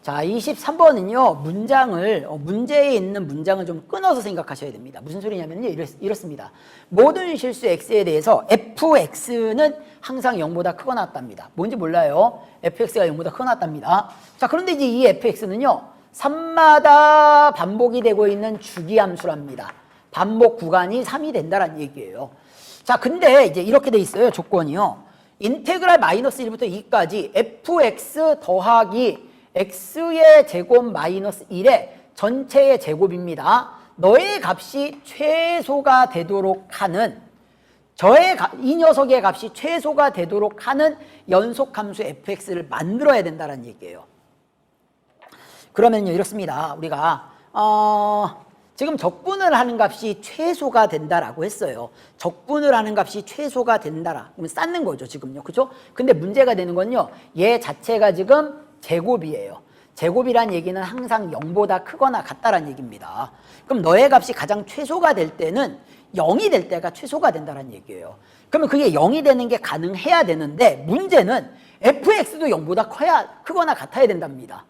자, 23번은요, 문제에 있는 문장을 좀 끊어서 생각하셔야 됩니다. 무슨 소리냐면요, 이렇습니다. 모든 실수 x에 대해서 fx는 항상 0보다 크거나 같답니다. 뭔지 몰라요. fx가 0보다 크거나 같답니다. 자, 그런데 이제 이 fx는요, 3마다 반복이 되고 있는 주기함수랍니다. 반복 구간이 3이 된다는 얘기예요. 자, 근데 이제 이렇게 돼 있어요, 조건이요. 인테그랄 마이너스 1부터 2까지 fx 더하기 x의 제곱 마이너스 1의 전체의 제곱입니다. 너의 값이 최소가 되도록 하는 이 녀석의 값이 최소가 되도록 하는 연속함수 fx를 만들어야 된다는 얘기예요. 그러면요, 이렇습니다. 우리가 지금 적분을 하는 값이 최소가 된다라고 했어요. 적분을 하는 값이 최소가 된다라. 그러면 쌓는 거죠, 지금요. 그죠? 근데 문제가 되는 건요, 얘 자체가 지금 제곱이에요. 제곱이란 얘기는 항상 0보다 크거나 같다란 얘기입니다. 그럼 너의 값이 가장 최소가 될 때는 0이 될 때가 최소가 된다는 얘기예요. 그러면 그게 0이 되는 게 가능해야 되는데 문제는 fx도 0보다 크거나 같아야 된답니다.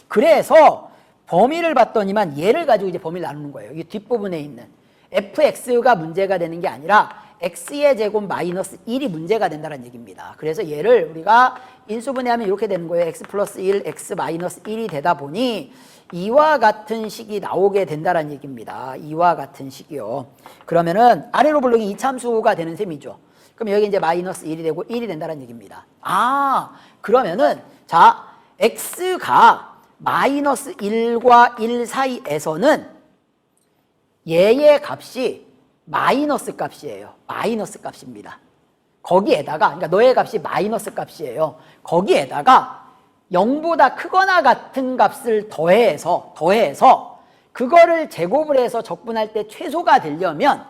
그래서 범위를 봤더니만 얘를 가지고 이제 범위를 나누는 거예요. 이 뒷부분에 있는 fx가 문제가 되는 게 아니라 x의 제곱 마이너스 1이 문제가 된다는 얘기입니다. 그래서 얘를 우리가 인수분해하면 이렇게 되는 거예요. x 플러스 1, x 마이너스 1이 되다 보니 이와 같은 식이 나오게 된다는 얘기입니다. 이와 같은 식이요. 그러면은 아래로 볼록이 이차함수가 되는 셈이죠. 그럼 여기 이제 마이너스 1이 되고 1이 된다는 얘기입니다. 그러면은 자, x가 마이너스 1과 1 사이에서는 얘의 값이 마이너스 값이에요. 마이너스 값입니다. 거기에다가, 그러니까 너의 값이 마이너스 값이에요. 거기에다가 0보다 크거나 같은 값을 더해서 그거를 제곱을 해서 적분할 때 최소가 되려면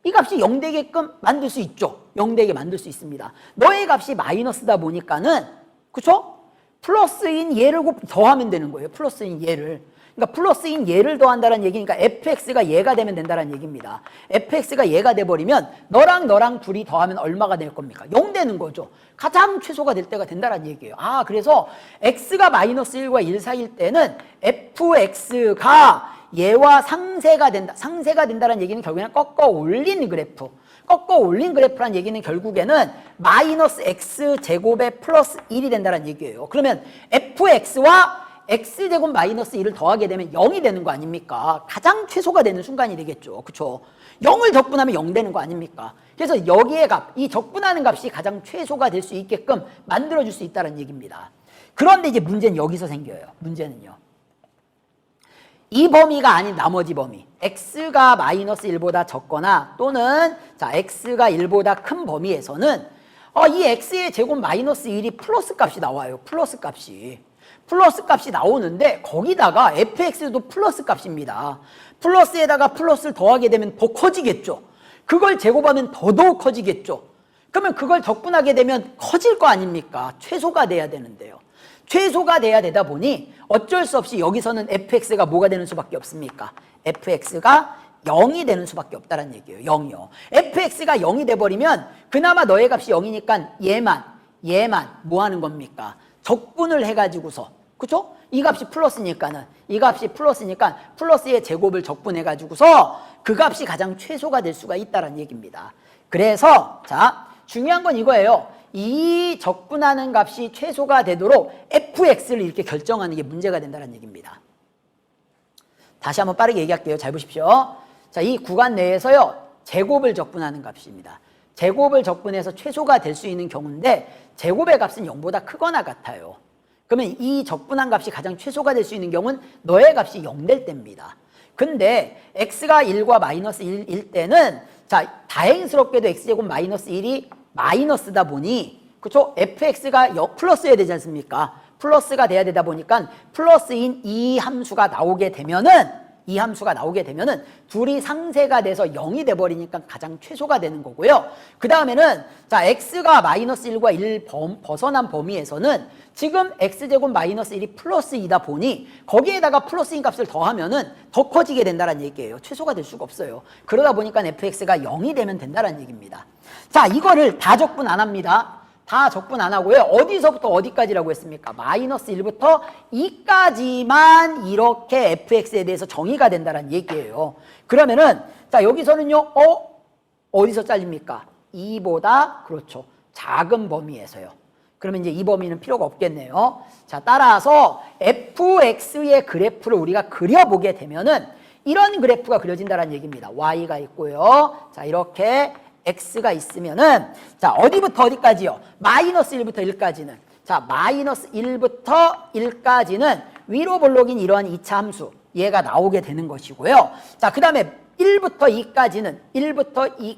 이 값이 0 되게끔 만들 수 있죠. 0 되게 만들 수 있습니다. 너의 값이 마이너스다 보니까는, 그쵸? 플러스인 얘를 더하면 되는 거예요. 플러스인 얘를. 그러니까 플러스인 얘를 더한다는 얘기니까 fx가 얘가 되면 된다는 얘기입니다. fx가 얘가 돼버리면 너랑 둘이 더하면 얼마가 될 겁니까? 0 되는 거죠. 가장 최소가 될 때가 된다는 얘기예요. 그래서 x가 마이너스 1과 1 사이일 때는 fx가 얘와 상쇄가 된다는 얘기는 결국에는 꺾어 올린 그래프. 꺾어 올린 그래프란 얘기는 결국에는 마이너스 x 제곱에 플러스 1이 된다는 얘기예요. 그러면 fx와 x제곱 마이너스 1을 더하게 되면 0이 되는 거 아닙니까? 가장 최소가 되는 순간이 되겠죠. 그쵸? 0을 적분하면 0 되는 거 아닙니까? 그래서 여기의 값, 이 적분하는 값이 가장 최소가 될 수 있게끔 만들어줄 수 있다는 얘기입니다. 그런데 이제 문제는 여기서 생겨요. 문제는요. 이 범위가 아닌 나머지 범위, x가 마이너스 1보다 적거나 또는 자 x가 1보다 큰 범위에서는 이 x의 제곱 마이너스 1이 플러스 값이 나와요. 플러스 값이 나오는데 거기다가 fx도 플러스 값입니다. 플러스에다가 플러스를 더하게 되면 더 커지겠죠. 그걸 제곱하면 더더욱 커지겠죠. 그러면 그걸 적분하게 되면 커질 거 아닙니까? 최소가 돼야 되는데요. 최소가 돼야 되다 보니 어쩔 수 없이 여기서는 fx가 뭐가 되는 수밖에 없습니까? fx가 0이 되는 수밖에 없다는 얘기예요. 0이요. fx가 0이 돼버리면 그나마 너의 값이 0이니까 얘만 뭐 하는 겁니까? 적분을 해가지고서, 그쵸? 이 값이 플러스니까 플러스의 제곱을 적분해가지고서 그 값이 가장 최소가 될 수가 있다는 얘기입니다. 그래서 자, 중요한 건 이거예요. 이 적분하는 값이 최소가 되도록 fx를 이렇게 결정하는 게 문제가 된다는 얘기입니다. 다시 한번 빠르게 얘기할게요. 잘 보십시오. 자, 이 구간 내에서요, 제곱을 적분하는 값입니다. 제곱을 적분해서 최소가 될 수 있는 경우인데 제곱의 값은 0보다 크거나 같아요. 그러면 이 적분한 값이 가장 최소가 될 수 있는 경우는 너의 값이 0 될 때입니다. 근데 x가 1과 마이너스 1일 때는 자, 다행스럽게도 x제곱 마이너스 1이 마이너스다 보니, 그쵸? fx가 플러스여야 되지 않습니까? 플러스가 돼야 되다 보니까 플러스인 이 함수가 나오게 되면은 둘이 상쇄가 돼서 0이 돼버리니까 가장 최소가 되는 거고요. 그 다음에는 자, x가 마이너스 1과 1 벗어난 범위에서는 지금 x제곱 마이너스 1이 플러스 2다 보니 거기에다가 플러스인 값을 더하면은 더 커지게 된다는 얘기예요. 최소가 될 수가 없어요. 그러다 보니까 fx가 0이 되면 된다는 얘기입니다. 자, 이거를 다 적분 안 합니다. 다 적분 안 하고요. 어디서부터 어디까지라고 했습니까? 마이너스 1부터 2까지만 이렇게 fx에 대해서 정의가 된다는 얘기예요. 그러면은 자 여기서는요. 어디서 잘립니까? 2보다 그렇죠. 작은 범위에서요. 그러면 이제 이 범위는 필요가 없겠네요. 자 따라서 fx의 그래프를 우리가 그려보게 되면은 이런 그래프가 그려진다는 얘기입니다. y가 있고요. 자 이렇게 x가 있으면은 자 어디부터 어디까지요? 마이너스 1부터 1까지는 자 마이너스 1부터 1까지는 위로 볼록인 이러한 2차 함수 얘가 나오게 되는 것이고요. 자 그 다음에 1부터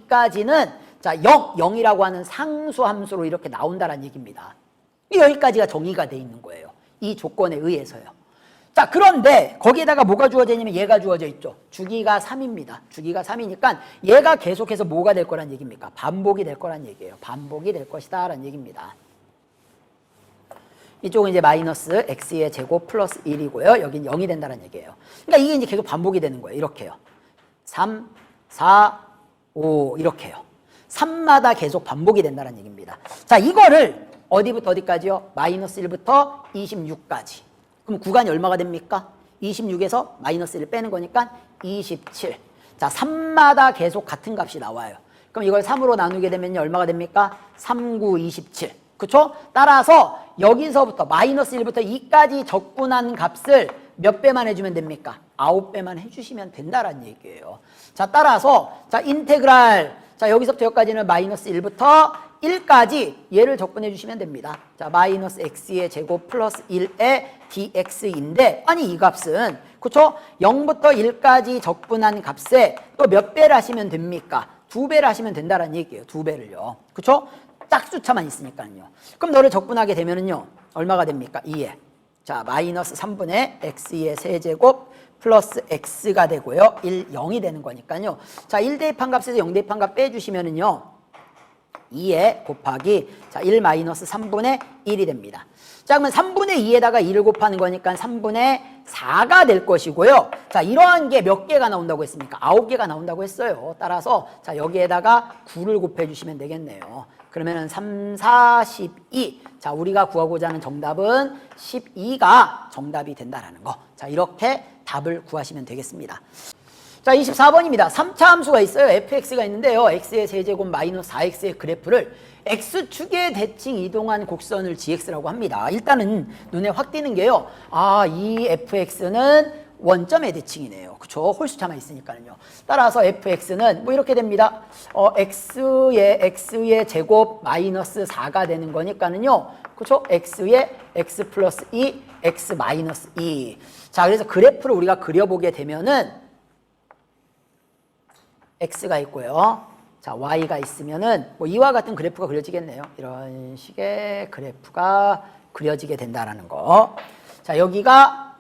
2까지는 자 0이라고 하는 상수 함수로 이렇게 나온다는 얘기입니다. 여기까지가 정의가 돼 있는 거예요. 이 조건에 의해서요. 자 그런데 거기에다가 뭐가 주어져 있냐면 얘가 주어져 있죠. 주기가 3입니다. 주기가 3이니까 얘가 계속해서 뭐가 될 거란 얘기입니까? 반복이 될 거란 얘기예요. 반복이 될 것이다 라는 얘기입니다. 이쪽은 이제 마이너스 x의 제곱 플러스 1이고요. 여긴 0이 된다는 얘기예요. 그러니까 이게 이제 계속 반복이 되는 거예요. 이렇게요. 3, 4, 5 이렇게요. 3마다 계속 반복이 된다는 얘기입니다. 자 이거를 어디부터 어디까지요? 마이너스 1부터 26까지. 그럼 구간이 얼마가 됩니까? 26에서 마이너스 1을 빼는 거니까 27. 자, 3마다 계속 같은 값이 나와요. 그럼 이걸 3으로 나누게 되면 얼마가 됩니까? 3, 9, 27. 그쵸? 따라서 여기서부터 마이너스 1부터 2까지 적분한 값을 몇 배만 해주면 됩니까? 9배만 해주시면 된다라는 얘기예요. 자, 따라서 자 인테그랄 자 여기서부터 여기까지는 마이너스 1부터 1까지 얘를 적분해 주시면 됩니다. 자 마이너스 x의 제곱 플러스 1의 dx인데 아니 이 값은 그쵸? 0부터 1까지 적분한 값에 또 몇 배를 하시면 됩니까? 2배를 하시면 된다는 얘기예요. 2배를요. 그쵸? 짝수차만 있으니까요. 그럼 너를 적분하게 되면은요 얼마가 됩니까? 2에 자 마이너스 3분의 x의 세제곱 플러스 x가 되고요. 1, 0이 되는 거니까요. 자 1 대입한 값에서 0 대입한 값 빼주시면은요 2에 곱하기 자 1 마이너스 3분의 1이 됩니다. 자 그러면 3분의 2에다가 2를 곱하는 거니까 3분의 4가 될 것이고요. 자 이러한 게 몇 개가 나온다고 했습니까? 9개가 나온다고 했어요. 따라서 자 여기에다가 9를 곱해 주시면 되겠네요. 그러면은 3, 4, 12. 자 우리가 구하고자 하는 정답은 12가 정답이 된다라는 거. 자 이렇게 답을 구하시면 되겠습니다. 자 24번입니다. 3차 함수가 있어요. fx가 있는데요. x의 세제곱 마이너스 4x의 그래프를 x축의 대칭 이동한 곡선을 gx라고 합니다. 일단은 눈에 확 띄는 게요. 아, 이 fx는 원점의 대칭이네요. 그쵸? 홀수차만 있으니까요. 따라서 fx는 뭐 이렇게 됩니다. x의 제곱 마이너스 4가 되는 거니까는요. 그쵸? x의 x 플러스 2, x 마이너스 2. 자, 그래서 그래프를 우리가 그려보게 되면은 x가 있고요. 자, y가 있으면은 뭐 이와 같은 그래프가 그려지겠네요. 이런 식의 그래프가 그려지게 된다라는 거. 자, 여기가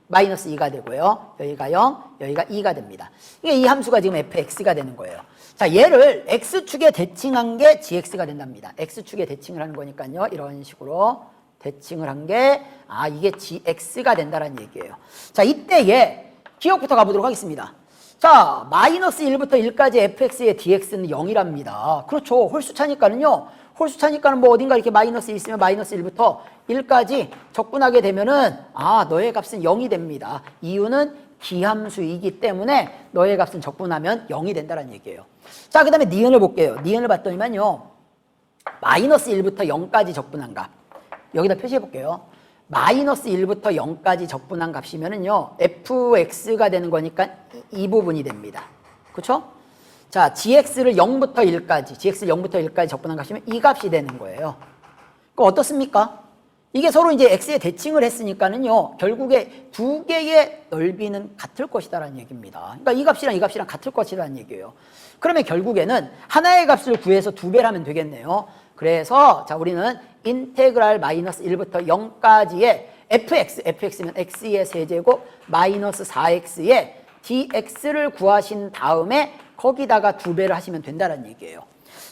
마이너스 2가 되고요. 여기가 0, 여기가 2가 됩니다. 이게 이 함수가 지금 fx가 되는 거예요. 자, 얘를 x축에 대칭한 게 gx가 된답니다. x축에 대칭을 하는 거니까요. 이런 식으로 대칭을 한 게 이게 gx가 된다는 얘기예요. 자, 이때 얘 기억부터 가보도록 하겠습니다. 자, 마이너스 1부터 1까지 fx의 dx는 0이랍니다. 그렇죠. 홀수차니까는요. 홀수차니까는 뭐 어딘가 이렇게 마이너스 1 있으면 마이너스 1부터 1까지 적분하게 되면은 너의 값은 0이 됩니다. 이유는 기함수이기 때문에 너의 값은 적분하면 0이 된다는 얘기예요. 자, 그 다음에 니은을 볼게요. 니은을 봤더니만요. 마이너스 1부터 0까지 적분한 값. 여기다 표시해 볼게요. 마이너스 1부터 0까지 적분한 값이면은요, fx가 되는 거니까 이 부분이 됩니다. 그쵸? 자, gx를 0부터 1까지, gx를 0부터 1까지 적분한 값이면 이 값이 되는 거예요. 그럼 어떻습니까? 이게 서로 이제 x에 대칭을 했으니까는요, 결국에 두 개의 넓이는 같을 것이다라는 얘기입니다. 그러니까 이 값이랑 이 값이랑 같을 것이라는 얘기예요. 그러면 결국에는 하나의 값을 구해서 두 배를 하면 되겠네요. 그래서 자, 우리는 인테그랄 마이너스 1부터 0까지의 fx면 x의 세제곱 마이너스 4x의 dx를 구하신 다음에 거기다가 두 배를 하시면 된다는 얘기예요.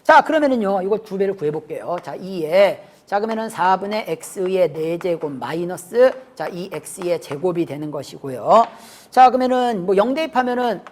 자, 그러면은요, 이걸 두 배를 구해볼게요. 자, 2에 자, 그러면은 4분의 x의 4제곱 마이너스 자, 2x의 제곱이 되는 것이고요. 자, 그러면은 뭐 0 대입하면은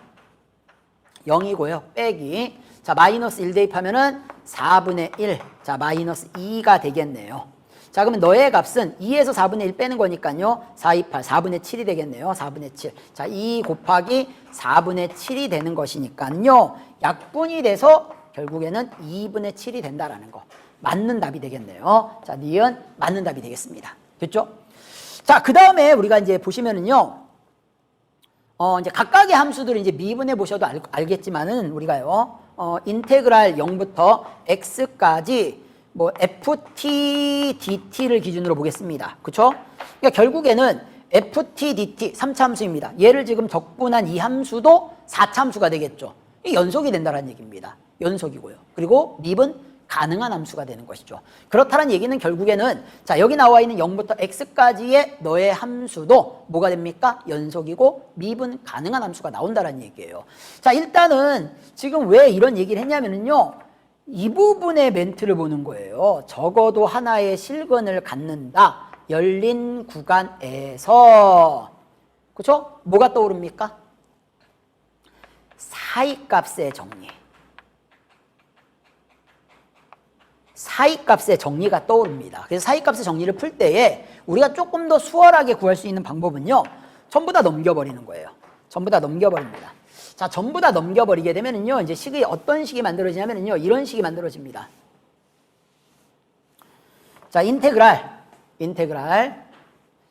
0이고요. 빼기. 자, 마이너스 1 대입하면은 4분의 1. 자, 마이너스 2가 되겠네요. 자, 그러면 너의 값은 2에서 4분의 1 빼는 거니까요. 4, 2, 8, 4분의 7이 되겠네요. 4분의 7. 자, 2 곱하기 4분의 7이 되는 것이니까요. 약분이 돼서 결국에는 2분의 7이 된다라는 거. 맞는 답이 되겠네요. 자, 니은 맞는 답이 되겠습니다. 됐죠? 자, 그 다음에 우리가 이제 보시면은요. 이제 각각의 함수들을 이제 미분해 보셔도 알겠지만은 우리가요. 인테그랄 0부터 x까지 뭐 ft dt를 기준으로 보겠습니다. 그쵸? 그러니까 결국에는 ft dt 3차 함수입니다. 얘를 지금 적분한 이 함수도 4차 함수가 되겠죠. 이 연속이 된다는 얘기입니다. 연속이고요. 그리고 미분 가능한 함수가 되는 것이죠. 그렇다는 얘기는 결국에는 자, 여기 나와 있는 0부터 x까지의 너의 함수도 뭐가 됩니까? 연속이고 미분 가능한 함수가 나온다는 얘기예요. 자, 일단은 지금 왜 이런 얘기를 했냐면요. 이 부분의 멘트를 보는 거예요. 적어도 하나의 실근을 갖는다. 열린 구간에서. 그렇죠? 뭐가 떠오릅니까? 사이값의 정리. 사이값의 정리가 떠오릅니다. 그래서 사이값의 정리를 풀 때에 우리가 조금 더 수월하게 구할 수 있는 방법은요. 전부 다 넘겨버리는 거예요. 전부 다 넘겨버립니다. 자, 전부 다 넘겨버리게 되면은요, 이제 식이 어떤 식이 만들어지냐면은요, 이런 식이 만들어집니다. 자, 인테그랄.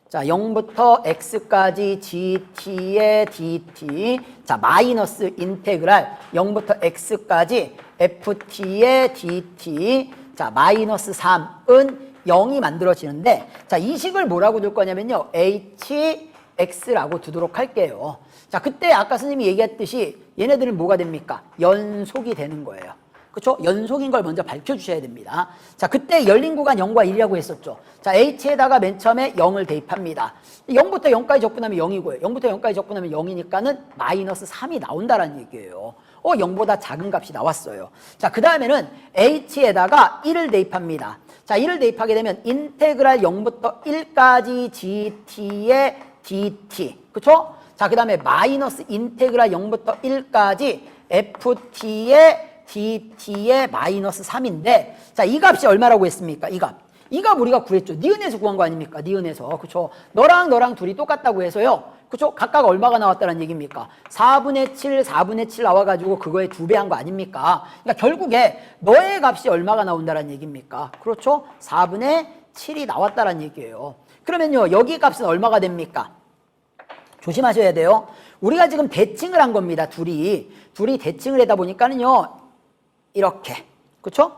자, 0부터 x까지 gt의 dt. 자, 마이너스 인테그랄 0부터 x까지 ft의 dt. 자, 마이너스 3은 0이 만들어지는데, 자, 이 식을 뭐라고 둘 거냐면요, hx라고 두도록 할게요. 자, 그때 아까 선생님이 얘기했듯이 얘네들은 뭐가 됩니까? 연속이 되는 거예요. 그렇죠? 연속인 걸 먼저 밝혀주셔야 됩니다. 자, 그때 열린 구간 0과 1이라고 했었죠. 자, h에다가 맨 처음에 0을 대입합니다. 0부터 0까지 적분하면 0이고요. 0부터 0까지 적분하면 0이니까는 마이너스 3이 나온다는 얘기예요. 0보다 작은 값이 나왔어요. 자, 그 다음에는 h에다가 1을 대입합니다. 자, 1을 대입하게 되면 인테그랄 0부터 1까지 gt의 dt. 그렇죠? 자, 그 다음에 마이너스 인테그랄 0부터 1까지 ft의 dt의 마이너스 3인데, 자, 이 값이 얼마라고 했습니까? 이 값 우리가 구했죠. 니은에서 구한 거 아닙니까? 니은에서. 그쵸? 너랑 둘이 똑같다고 해서요. 그쵸? 각각 얼마가 나왔다는 얘기입니까? 4분의 7 나와가지고 그거에 2배 한 거 아닙니까? 그러니까 결국에 너의 값이 얼마가 나온다는 얘기입니까? 그렇죠? 4분의 7이 나왔다는 얘기예요. 그러면요, 여기 값은 얼마가 됩니까? 조심하셔야 돼요. 우리가 지금 대칭을 한 겁니다. 둘이 대칭을 하다 보니까는요, 이렇게. 그쵸?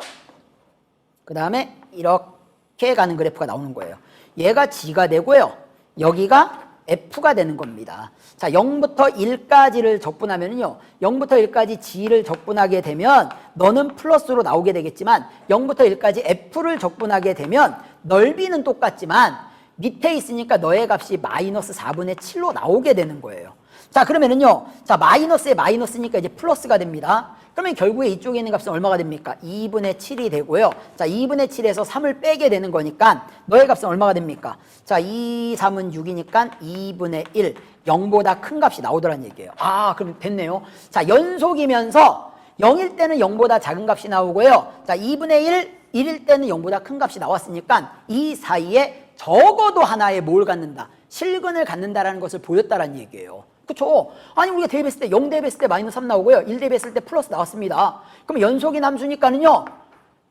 그 다음에 이렇게 가는 그래프가 나오는 거예요. 얘가 G가 되고요. 여기가 F가 되는 겁니다. 자, 0부터 1까지를 적분하면요. 0부터 1까지 G를 적분하게 되면 너는 플러스로 나오게 되겠지만 0부터 1까지 F를 적분하게 되면 넓이는 똑같지만 밑에 있으니까 너의 값이 마이너스 4분의 7로 나오게 되는 거예요. 자, 그러면은요. 자, 마이너스에 마이너스니까 이제 플러스가 됩니다. 그러면 결국에 이쪽에 있는 값은 얼마가 됩니까? 2분의 7이 되고요. 자, 2분의 7에서 3을 빼게 되는 거니까 너의 값은 얼마가 됩니까? 자, 2, 3은 6이니까 2분의 1. 0보다 큰 값이 나오더란 얘기예요. 아, 그럼 됐네요. 자, 연속이면서 0일 때는 0보다 작은 값이 나오고요. 자, 2분의 1일 때는 0보다 큰 값이 나왔으니까 이 사이에 적어도 하나의 뭘 갖는다? 실근을 갖는다라는 것을 보였다라는 얘기예요. 그쵸? 아니, 우리가 대입했을 때 0 대입했을 때 마이너스 3 나오고요. 1 대입했을 때 플러스 나왔습니다. 그럼 연속인 함수니까는요,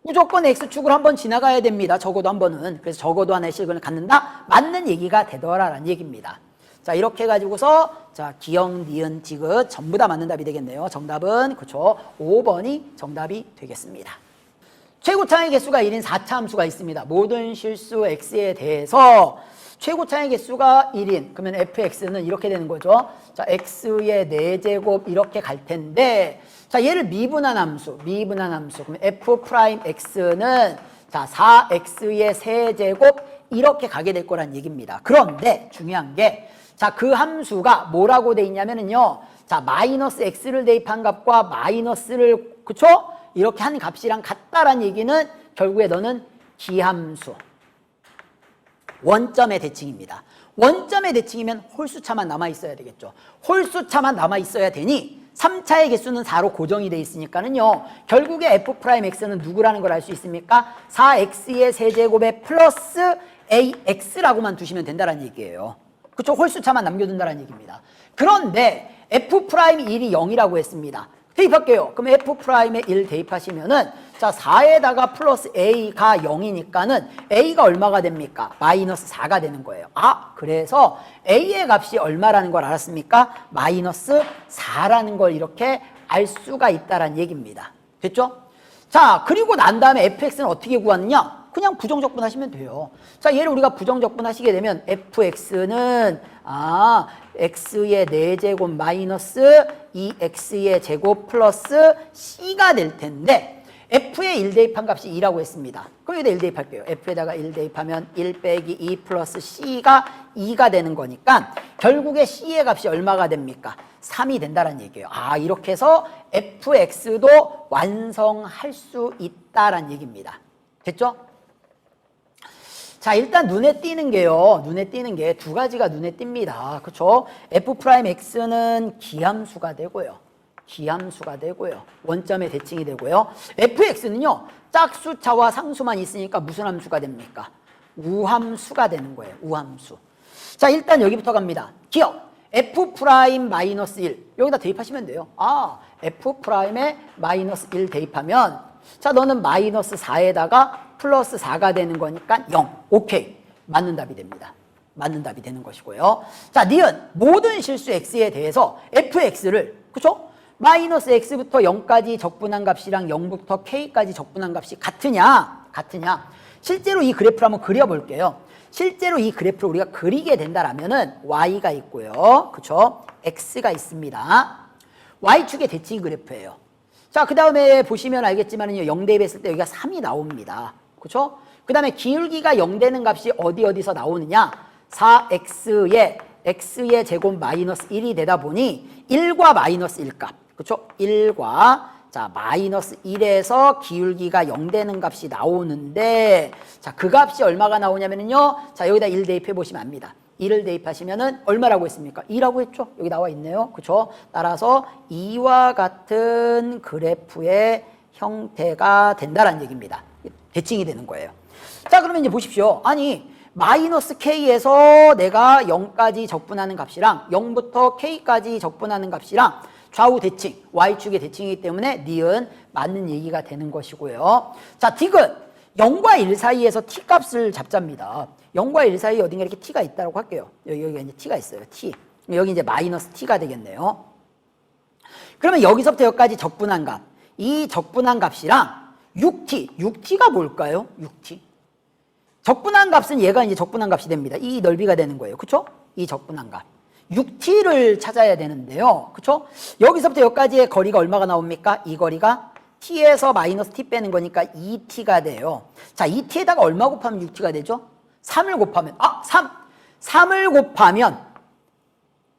무조건 x축을 한번 지나가야 됩니다. 적어도 한 번은. 그래서 적어도 하나의 실근을 갖는다? 맞는 얘기가 되더라라는 얘기입니다. 자, 이렇게 해가지고서, 자, 기역, 니은, 디귿 전부 다 맞는 답이 되겠네요. 정답은, 그쵸? 5번이 정답이 되겠습니다. 최고차의 개수가 1인 4차 함수가 있습니다. 모든 실수 x에 대해서 최고차의 개수가 1인, 그러면 fx는 이렇게 되는 거죠. 자, x의 4제곱 이렇게 갈 텐데, 자, 얘를 미분한 함수. 그러면 f'x는 자, 4x의 3제곱 이렇게 가게 될 거란 얘기입니다. 그런데 중요한 게, 자, 그 함수가 뭐라고 돼 있냐면은요, 자, 마이너스 x를 대입한 값과 마이너스를, 그쵸? 이렇게 한 값이랑 같다란 얘기는 결국에 너는 기함수. 원점의 대칭입니다. 원점의 대칭이면 홀수차만 남아있어야 되겠죠. 홀수차만 남아있어야 되니 3차의 개수는 4로 고정이 돼 있으니까는요. 결국에 F'X는 누구라는 걸 알 수 있습니까? 4X의 세제곱에 플러스 AX라고만 두시면 된다는 얘기예요. 그쵸? 홀수차만 남겨둔다는 얘기입니다. 그런데 F'이 0이라고 했습니다. 대입할게요. 그럼 F'에 1 대입하시면은 자 4에다가 플러스 A가 0이니까는 A가 얼마가 됩니까? 마이너스 4가 되는 거예요. 아 그래서 A의 값이 얼마라는 걸 알았습니까? 마이너스 4라는 걸 이렇게 알 수가 있다는 얘기입니다. 됐죠? 자 그리고 난 다음에 fx는 어떻게 구하느냐? 그냥 부정적분 하시면 돼요. 자 얘를 우리가 부정적분 하시게 되면 fx는 x의 4제곱 마이너스 2x의 제곱 플러스 c가 될 텐데 f에 1 대입한 값이 2라고 했습니다. 그럼 여기다 1 대입할게요. f에다가 1 대입하면 1 빼기 2 플러스 c가 2가 되는 거니까 결국에 c의 값이 얼마가 됩니까? 3이 된다는 얘기예요. 아 이렇게 해서 fx도 완성할 수 있다란 얘기입니다. 됐죠? 자 일단 눈에 띄는 게요. 눈에 띄는 게 두 가지가 눈에 띕니다. 그렇죠? f'x는 기함수가 되고요. 기함수가 되고요. 원점의 대칭이 되고요. fx는요. 짝수차와 상수만 있으니까 무슨 함수가 됩니까? 우함수가 되는 거예요. 우함수. 자 일단 여기부터 갑니다. 기억 f'-1 여기다 대입하시면 돼요. 아 f'에 마이너스 1 대입하면 자 너는 마이너스 4에다가 플러스 4가 되는 거니까 0. 오케이. 맞는 답이 됩니다. 맞는 답이 되는 것이고요. 자, 니은 모든 실수 x에 대해서 fx를 그쵸? 마이너스 x부터 0까지 적분한 값이랑 0부터 k까지 적분한 값이 같으냐? 실제로 이 그래프를 한번 그려볼게요. 실제로 이 그래프를 우리가 그리게 된다라면은 y가 있고요. 그쵸? x가 있습니다. y축의 대칭 그래프예요. 자, 그 다음에 보시면 알겠지만요. 0 대입했을 때 여기가 3이 나옵니다. 그쵸? 그 다음에 기울기가 0 되는 값이 어디서 나오느냐? 4x의 x의 제곱 마이너스 1이 되다 보니 1과 마이너스 1 값. 그쵸? 1과 자 마이너스 1에서 기울기가 0 되는 값이 나오는데 자 그 값이 얼마가 나오냐면요. 자 여기다 1 대입해 보시면 압니다. 1을 대입하시면은 얼마라고 했습니까? 2라고 했죠? 여기 나와 있네요. 그쵸? 따라서 이와 같은 그래프의 형태가 된다는 얘기입니다. 대칭이 되는 거예요. 자 그러면 이제 보십시오. 아니 마이너스 k에서 내가 0까지 적분하는 값이랑 0부터 k까지 적분하는 값이랑 좌우 대칭, y축의 대칭이기 때문에 니은 맞는 얘기가 되는 것이고요. 자 디귿 0과 1 사이에서 t 값을 잡자입니다. 0과 1 사이에 어딘가 이렇게 t가 있다고 할게요. 여기가 이제 t가 있어요. t. 여기 이제 마이너스 t가 되겠네요. 그러면 여기서부터 여기까지 적분한 값. 이 적분한 값이랑 6t가 뭘까요? 6t. 적분한 값은 얘가 이제 적분한 값이 됩니다. 이 넓이가 되는 거예요. 그쵸? 이 적분한 값. 6t를 찾아야 되는데요. 그쵸? 여기서부터 여기까지의 거리가 얼마가 나옵니까? 이 거리가 t에서 마이너스 t 빼는 거니까 2t가 돼요. 자, 2t에다가 얼마 곱하면 6t가 되죠? 3을 곱하면,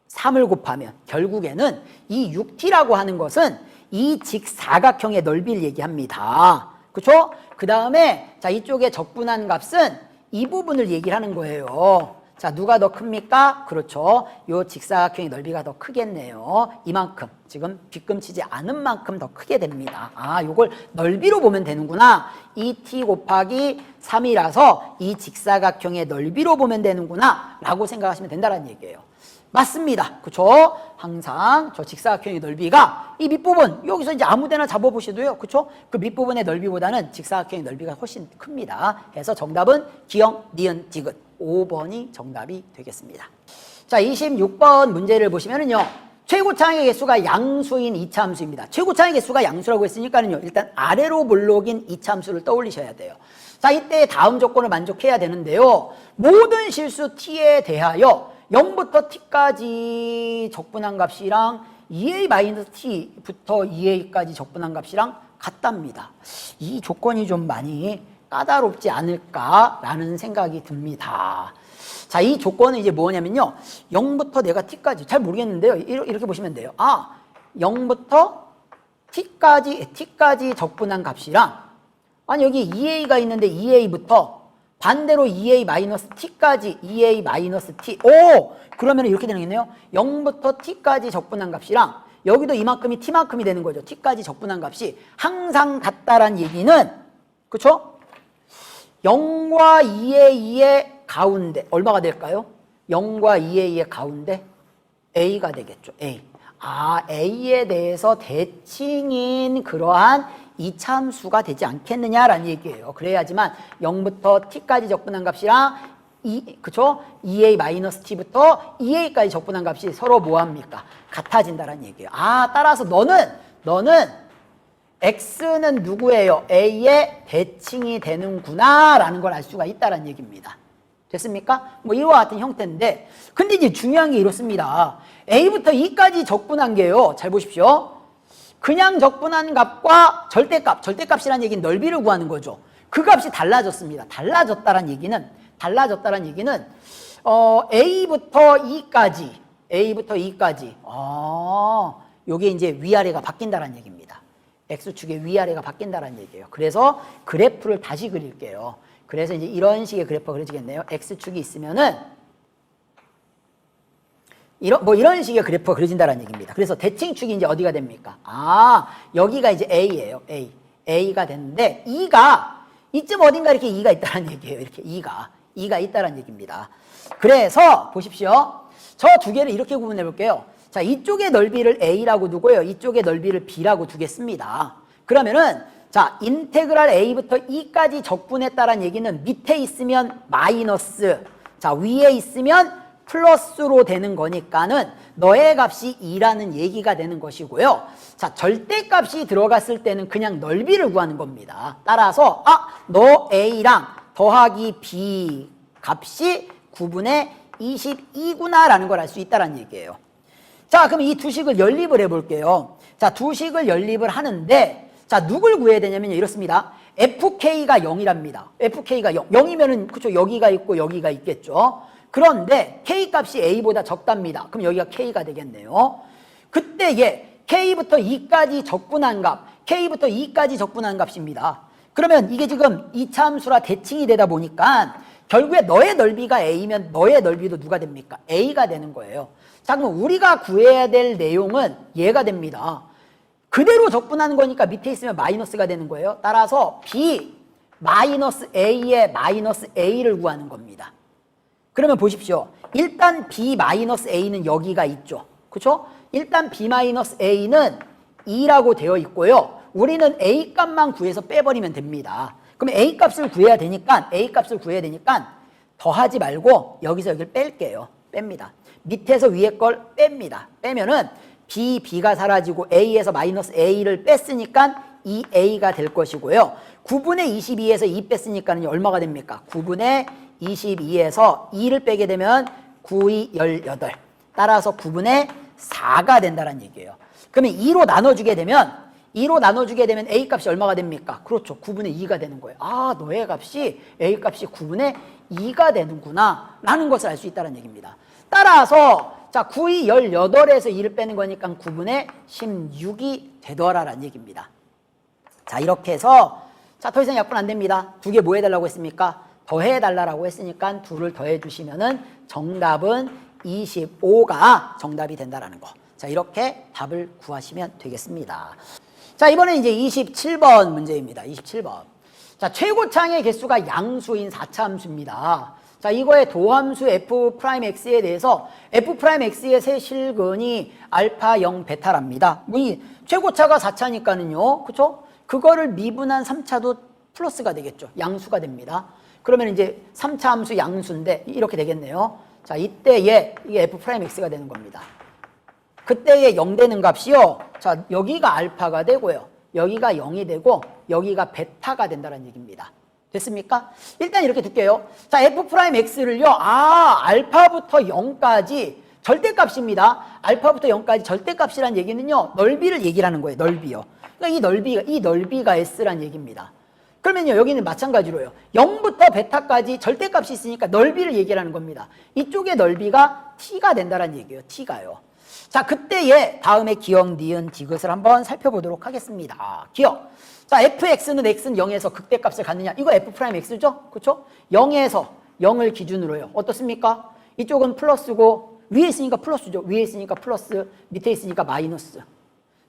3을 곱하면 결국에는 이 6t라고 하는 것은 이 직사각형의 넓이를 얘기합니다. 그쵸? 그 다음에 자 이쪽에 적분한 값은 이 부분을 얘기를 하는 거예요. 자 누가 더 큽니까? 그렇죠. 요 직사각형의 넓이가 더 크겠네요. 이만큼 지금 뒤꿈치지 않은 만큼 더 크게 됩니다. 아 요걸 넓이로 보면 되는구나. 2t 곱하기 3이라서 이 직사각형의 넓이로 보면 되는구나 라고 생각하시면 된다는 얘기예요. 맞습니다. 그쵸? 항상 저 직사각형의 넓이가 이 밑부분 여기서 이제 아무데나 잡아보셔도요. 그쵸? 그 밑부분의 넓이보다는 직사각형의 넓이가 훨씬 큽니다. 해서 정답은 기역, 니은, 디귿 5번이 정답이 되겠습니다. 자 26번 문제를 보시면은요. 최고차항의 개수가 양수인 2차 함수입니다. 최고차항의 개수가 양수라고 했으니까는요. 일단 아래로 볼록인 2차 함수를 떠올리셔야 돼요. 자 이때 다음 조건을 만족해야 되는데요. 모든 실수 t에 대하여 0부터 t까지 적분한 값이랑 2a-t부터 2a까지 적분한 값이랑 같답니다. 이 조건이 좀 많이 까다롭지 않을까라는 생각이 듭니다. 자, 이 조건은 이제 뭐냐면요. 0부터 내가 t까지 잘 모르겠는데요. 이렇게 보시면 돼요. 0부터 t까지 적분한 값이랑 아니 여기 2a가 있는데 2a부터 반대로 2a-t까지 2a-t. 오! 그러면 이렇게 되겠네요. 0부터 t까지 적분한 값이랑 여기도 이만큼이 t만큼이 되는 거죠. t까지 적분한 값이 항상 같다란 얘기는, 그쵸? 0과 2a-2의 가운데 얼마가 될까요? 0과 2a-2의 가운데 a가 되겠죠. a. 아, a에 대해서 대칭인 그러한 이차함수가 되지 않겠느냐라는 얘기예요. 그래야지만 0부터 t까지 적분한 값이랑 그쵸? 2a-t부터 2a까지 적분한 값이 서로 뭐합니까? 같아진다라는 얘기예요. 아, 따라서 너는 x는 누구예요? a의 대칭이 되는구나 라는 걸 알 수가 있다는 얘기입니다. 됐습니까? 뭐 이와 같은 형태인데, 근데 이제 중요한 게 이렇습니다. a부터 e까지 적분한 게요, 잘 보십시오. 그냥 적분한 값과 절대값이라는 얘기는 넓이를 구하는 거죠. 그 값이 달라졌습니다. 달라졌다는 얘기는 a부터 e까지 요게 이제 위아래가 바뀐다는 얘기입니다. x축의 위아래가 바뀐다는 얘기예요. 그래서 그래프를 다시 그릴게요. 그래서 이제 이런 식의 그래프가 그려지겠네요. x축이 있으면은 이런 식의 그래프가 그려진다는 얘기입니다. 그래서 대칭축이 이제 어디가 됩니까? 아, 여기가 이제 a예요. a가 됐는데 e가 이쯤 어딘가 이렇게 e가 있다는 얘기예요. 이렇게 e가 있다는 얘기입니다. 그래서 보십시오. 저 두 개를 이렇게 구분해 볼게요. 자, 이쪽의 넓이를 a라고 두고요. 이쪽의 넓이를 b라고 두겠습니다. 그러면은 자, 인테그랄 a부터 e까지 적분했다는 얘기는 밑에 있으면 마이너스, 자, 위에 있으면 플러스로 되는 거니까는 너의 값이 2라는 얘기가 되는 것이고요. 자, 절대값이 들어갔을 때는 그냥 넓이를 구하는 겁니다. 따라서 너 a랑 더하기 b 값이 9분의 22구나 라는 걸 알 수 있다는 얘기예요. 자, 그럼 이 두 식을 연립을 해볼게요. 자, 두 식을 연립을 하는데, 자, 누굴 구해야 되냐면요, 이렇습니다. fk가 0이랍니다. fk가 0. 0이면은, 그쵸, 여기가 있고 여기가 있겠죠. 그런데 k 값이 a보다 적답니다. 그럼 여기가 k가 되겠네요. 그때 k부터 2까지 적분한 값입니다. 그러면 이게 지금 이차함수라 대칭이 되다 보니까 결국에 너의 넓이가 a면 너의 넓이도 누가 됩니까? a가 되는 거예요. 자, 그럼 우리가 구해야 될 내용은 얘가 됩니다. 그대로 적분하는 거니까 밑에 있으면 마이너스가 되는 거예요. 따라서 b 마이너스 a의 마이너스 a를 구하는 겁니다. 그러면 보십시오. 일단 b 마이너스 a는 여기가 있죠. 그렇죠? 일단 b 마이너스 a는 2라고 되어 있고요. 우리는 a 값만 구해서 빼버리면 됩니다. 그럼 a 값을 구해야 되니까 더하지 말고 여기서 여기를 뺄게요. 뺍니다. 밑에서 위에 걸 뺍니다. 빼면은 b가 사라지고 a에서 마이너스 a를 뺐으니까 2a가 될 것이고요. 9분의 22에서 2 뺐으니까 얼마가 됩니까? 9분의 22에서 2를 빼게 되면 9, 2, 18. 따라서 9분의 4가 된다는 얘기예요. 그러면 2로 나눠주게 되면 a 값이 얼마가 됩니까? 그렇죠. 2분의 2가 되는 거예요. 아, 너의 값이 a 값이 9분의 2가 되는구나 라는 것을 알 수 있다는 얘기입니다. 따라서 자, 9, 2, 18에서 2를 빼는 거니까 9분의 16이 되더라라는 얘기입니다. 자, 이렇게 해서 자, 더 이상 약분 안 됩니다. 두 개 뭐 해달라고 했습니까? 더해달라고 했으니까 2를 더해주시면은 정답은 25가 정답이 된다라는 거. 자, 이렇게 답을 구하시면 되겠습니다. 자, 이번엔 이제 27번 문제입니다. 27번. 자, 최고창의 개수가 양수인 4차함수입니다. 자, 이거의 도함수 f'x에 대해서 f'x의 세 실근이 알파 0 베타랍니다. 이 최고차가 4차니까는요. 그쵸? 그거를 미분한 3차도 플러스가 되겠죠. 양수가 됩니다. 그러면 이제 3차 함수 양수인데 이렇게 되겠네요. 자, 이때에 이게 f'x가 되는 겁니다. 그때에 0 되는 값이요. 자, 여기가 알파가 되고요. 여기가 0이 되고 여기가 베타가 된다는 얘기입니다. 됐습니까? 일단 이렇게 둘게요. 자, f'x를요. 알파부터 0까지 절대값입니다. 알파부터 0까지 절대값이란 얘기는요. 넓이를 얘기를 하는 거예요. 넓이요. 그러니까 이 넓이가 s란 얘기입니다. 그러면요, 여기는 마찬가지로요. 0부터 베타까지 절대값이 있으니까 넓이를 얘기하는 겁니다. 이쪽의 넓이가 t가 된다는 얘기예요. t가요. 자, 그때에 다음에 기억, 니은, 디귿을 한번 살펴보도록 하겠습니다. 기억. 자, fx는 x는 0에서 극대값을 갖느냐. 이거 f 프라임 x죠? 그렇죠? 0에서 0을 기준으로요. 어떻습니까? 이쪽은 플러스고 위에 있으니까 플러스죠. 위에 있으니까 플러스, 밑에 있으니까 마이너스.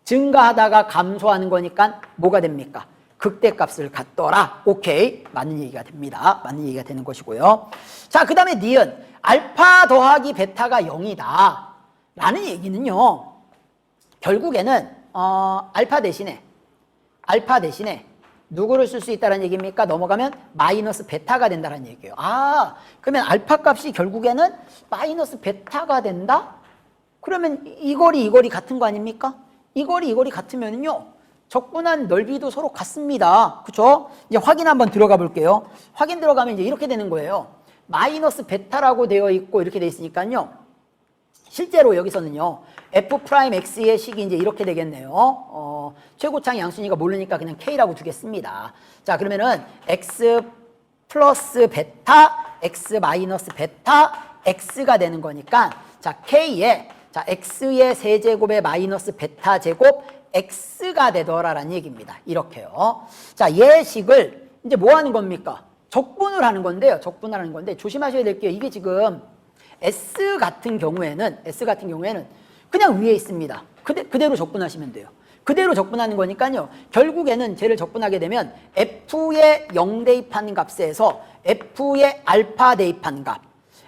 증가하다가 감소하는 거니까 뭐가 됩니까? 극대값을 갖더라. 오케이. 맞는 얘기가 됩니다. 맞는 얘기가 되는 것이고요. 자, 그 다음에 니은. 알파 더하기 베타가 0이다. 라는 얘기는요. 결국에는 알파 대신에 누구를 쓸 수 있다는 얘기입니까? 넘어가면 마이너스 베타가 된다는 얘기예요. 아, 그러면 알파 값이 결국에는 마이너스 베타가 된다? 그러면 이 거리 같은 거 아닙니까? 이 거리 같으면요. 적분한 넓이도 서로 같습니다. 그렇죠? 이제 확인 한번 들어가 볼게요. 확인 들어가면 이제 이렇게 되는 거예요. 마이너스 베타라고 되어 있고 이렇게 돼 있으니까요. 실제로 여기서는요. f 프라임 x의 식이 이제 이렇게 되겠네요. 최고창 양수니까 모르니까 그냥 k라고 두겠습니다. 자, 그러면은 x 플러스 베타, x 마이너스 베타, x가 되는 거니까 자, k에 자, x의 세제곱에 마이너스 베타 제곱 x가 되더라라는 얘기입니다. 이렇게요. 자, 얘 식을 이제 뭐 하는 겁니까? 적분을 하는 건데요. 적분을 하는 건데 조심하셔야 될 게 이게 지금 S 같은 경우에는 그냥 위에 있습니다. 그대로 적분하시면 돼요. 그대로 적분하는 거니까요. 결국에는 쟤를 적분하게 되면 F의 0 대입하는 값에서 F의 알파 대입하는 값.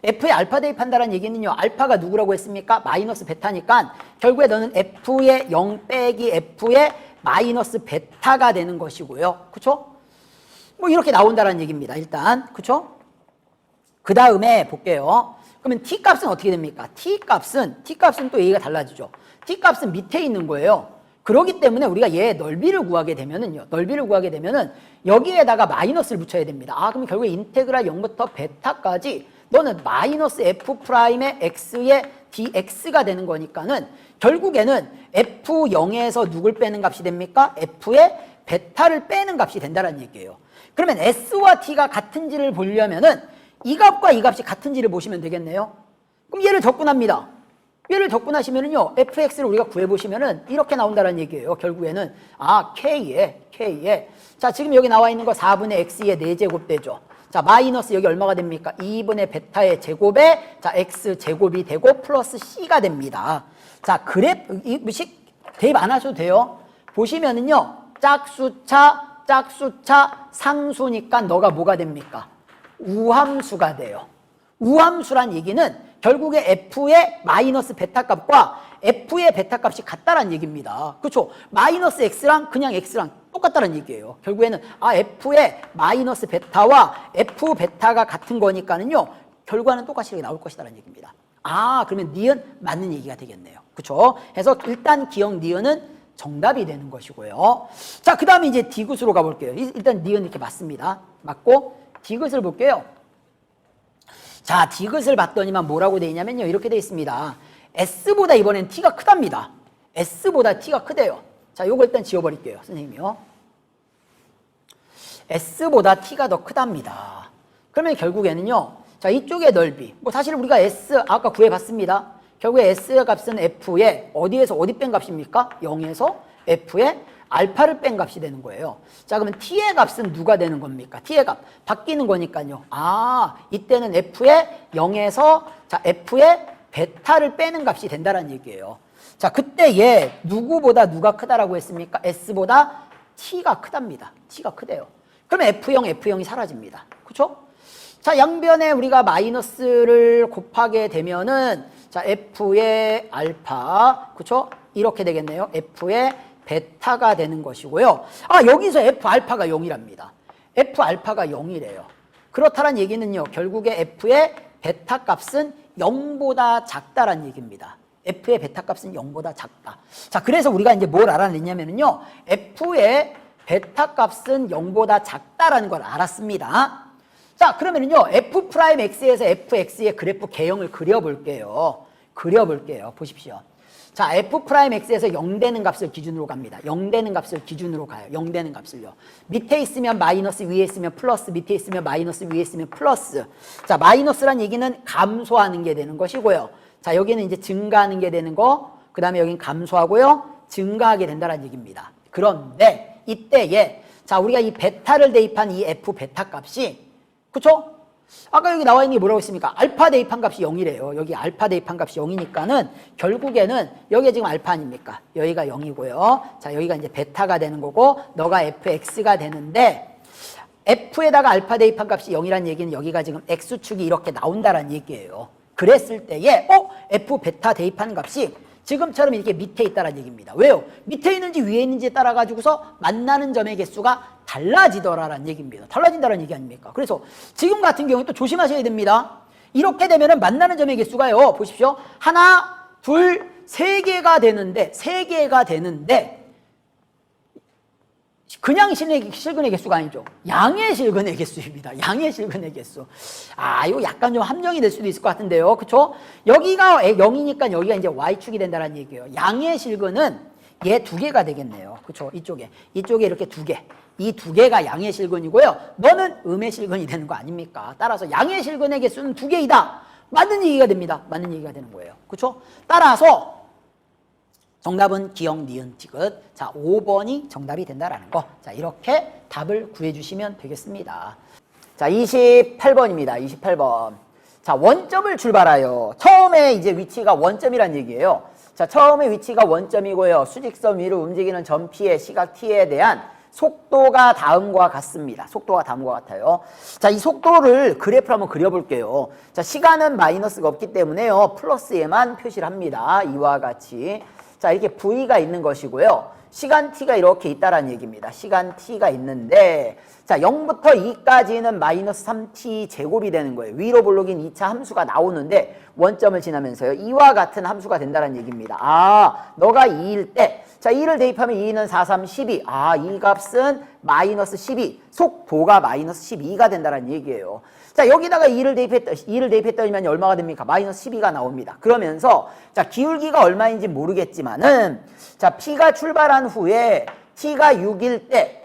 F의 알파 대입한다는 얘기는요. 알파가 누구라고 했습니까? 마이너스 베타니까 결국에 너는 F의 0 빼기 F의 마이너스 베타가 되는 것이고요. 그쵸? 뭐 이렇게 나온다는 얘기입니다. 일단. 그쵸? 그 다음에 볼게요. 그러면 t값은 어떻게 됩니까? t값은 또 얘기가 달라지죠. t값은 밑에 있는 거예요. 그렇기 때문에 우리가 얘 넓이를 구하게 되면은 여기에다가 마이너스를 붙여야 됩니다. 아, 그럼 결국에 인테그랄 0부터 베타까지 너는 마이너스 f 프라임의 x의 dx가 되는 거니까는 결국에는 f0에서 누굴 빼는 값이 됩니까? f의 베타를 빼는 값이 된다는 얘기예요. 그러면 s와 t가 같은지를 보려면은 이 값과 이 값이 같은지를 보시면 되겠네요. 그럼 얘를 적분합니다. 얘를 적분하시면은요, fx를 우리가 구해보시면은 이렇게 나온다는 얘기예요. 결국에는, k에. 자, 지금 여기 나와 있는 거 4분의 x의 4제곱 되죠. 자, 마이너스 여기 얼마가 됩니까? 2분의 베타의 제곱에, 자, x 제곱이 되고 플러스 c가 됩니다. 자, 이 식 대입 안 하셔도 돼요. 보시면은요, 짝수차, 상수니까 너가 뭐가 됩니까? 우함수가 돼요. 우함수란 얘기는 결국에 f의 마이너스 베타 값과 f의 베타 값이 같다는 얘기입니다. 그렇죠? 마이너스 x랑 그냥 x랑 똑같다는 얘기예요. 결국에는 f의 마이너스 베타와 f 베타가 같은 거니까는요. 결과는 똑같이 나올 것이다라는 얘기입니다. 그러면 니은 맞는 얘기가 되겠네요. 그렇죠? 그래서 일단 기억 니은은 정답이 되는 것이고요. 자, 그 다음에 이제 디귿으로 가볼게요. 일단 니은 이렇게 맞습니다. 맞고 디귿을 볼게요. 자, 디귿을 봤더니만 뭐라고 돼 있냐면요. 이렇게 돼 있습니다. S보다 이번엔 T가 크답니다. S보다 T가 크대요. 자, 요거 일단 지워버릴게요. 선생님이요. S보다 T가 더 크답니다. 그러면 결국에는요. 자, 이쪽의 넓이. 뭐 사실 우리가 S 아까 구해봤습니다. 결국에 S 값은 F의 어디에서 어디 뺀 값입니까? 0에서 F의 알파를 뺀 값이 되는 거예요. 자, 그러면 t의 값은 누가 되는 겁니까? t의 값 바뀌는 거니까요. 이때는 f의 0에서 자, f의 베타를 빼는 값이 된다는 얘기예요. 자, 그때 얘 누구보다 누가 크다라고 했습니까? s보다 t가 크답니다. t가 크대요. 그러면 f0이 사라집니다. 그렇죠? 자, 양변에 우리가 마이너스를 곱하게 되면은 자, f의 알파, 그렇죠? 이렇게 되겠네요. f의 베타가 되는 것이고요. 여기서 F알파가 0이랍니다. F알파가 0이래요. 그렇다는 얘기는요. 결국에 F의 베타 값은 0보다 작다라는 얘기입니다. F의 베타 값은 0보다 작다. 자, 그래서 우리가 이제 뭘 알아냈냐면요. F의 베타 값은 0보다 작다라는 걸 알았습니다. 자, 그러면은요. F 프라임 X에서 FX의 그래프 개형을 그려볼게요. 보십시오. 자, f 프라임 x에서 0 되는 값을 기준으로 갑니다. 0 되는 값을 기준으로 가요. 0 되는 값을요. 밑에 있으면 마이너스, 위에 있으면 플러스, 밑에 있으면 마이너스, 위에 있으면 플러스. 자, 마이너스란 얘기는 감소하는 게 되는 것이고요. 자, 여기는 이제 증가하는 게 되는 거. 그 다음에 여기는 감소하고요. 증가하게 된다는 얘기입니다. 그런데 이때에 자, 우리가 이 베타를 대입한 이 f 베타 값이, 그쵸? 아까 여기 나와 있는 게 뭐라고 했습니까? 알파 대입한 값이 0이래요. 여기 알파 대입한 값이 0이니까는 결국에는 여기가 지금 알파 아닙니까? 여기가 0이고요. 자, 여기가 이제 베타가 되는 거고 너가 fx가 되는데 f에다가 알파 대입한 값이 0이라는 얘기는 여기가 지금 x축이 이렇게 나온다라는 얘기예요. 그랬을 때에 f 베타 대입하는 값이 지금처럼 이렇게 밑에 있다는 얘기입니다. 왜요? 밑에 있는지 위에 있는지에 따라 가지고서 만나는 점의 개수가 달라지더라라는 얘기입니다. 달라진다는 얘기 아닙니까? 그래서 지금 같은 경우에 또 조심하셔야 됩니다. 이렇게 되면은 만나는 점의 개수가요. 보십시오. 하나, 둘, 세 개가 되는데 그냥 실근의 개수가 아니죠. 양의 실근의 개수입니다. 양의 실근의 개수. 아, 이거 약간 좀 함정이 될 수도 있을 것 같은데요. 그쵸? 여기가 0이니까 여기가 이제 Y축이 된다는 얘기예요. 양의 실근은 얘 두 개가 되겠네요. 그쵸? 이쪽에 이렇게 두 개. 이 두 개가 양의 실근이고요. 너는 음의 실근이 되는 거 아닙니까? 따라서 양의 실근의 개수는 두 개이다. 맞는 얘기가 됩니다. 맞는 얘기가 되는 거예요. 그쵸? 따라서 정답은 기역, 니은, 디귿. 자, 5번이 정답이 된다라는 거. 자, 이렇게 답을 구해주시면 되겠습니다. 자, 28번입니다. 28번. 자, 원점을 출발하여. 처음에 이제 위치가 원점이란 얘기예요. 자, 처음에 위치가 원점이고요. 수직선 위로 움직이는 점 P의 시각 T에 대한 속도가 다음과 같습니다. 속도가 다음과 같아요. 자, 이 속도를 그래프로 한번 그려볼게요. 자, 시간은 마이너스가 없기 때문에요. 플러스에만 표시를 합니다. 이와 같이. 자, 이렇게 V가 있는 것이고요. 시간 T가 이렇게 있다라는 얘기입니다. 시간 T가 있는데, 자, 0부터 2까지는 마이너스 3T 제곱이 되는 거예요. 위로 볼록인 2차 함수가 나오는데, 원점을 지나면서요. 이와 같은 함수가 된다는 얘기입니다. 아, 너가 2일 때, 자, 2를 대입하면 2는 4, 3, 12. 아, 이 값은 마이너스 12. 속도가 마이너스 12가 된다는 얘기예요. 자, 여기다가 2를 대입했더니만 얼마가 됩니까? 마이너스 12가 나옵니다. 그러면서, 자, 기울기가 얼마인지 모르겠지만은, 자, P가 출발한 후에 T가 6일 때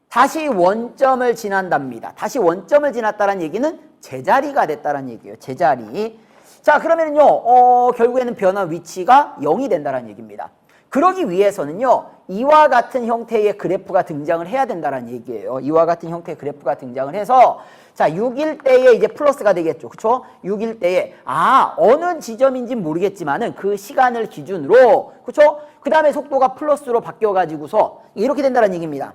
다시 원점을 지난답니다. 다시 원점을 지났다는 얘기는 제자리가 됐다는 얘기예요. 제자리. 자, 그러면은요, 결국에는 변화 위치가 0이 된다는 얘기입니다. 그러기 위해서는요, 이와 같은 형태의 그래프가 등장을 해야 된다는 얘기예요. 이와 같은 형태의 그래프가 등장을 해서, 자, 6일 때에 이제 플러스가 되겠죠. 그쵸? 6일 때에, 아, 어느 지점인지 모르겠지만은 그 시간을 기준으로, 그쵸? 그 다음에 속도가 플러스로 바뀌어가지고서 이렇게 된다는 얘기입니다.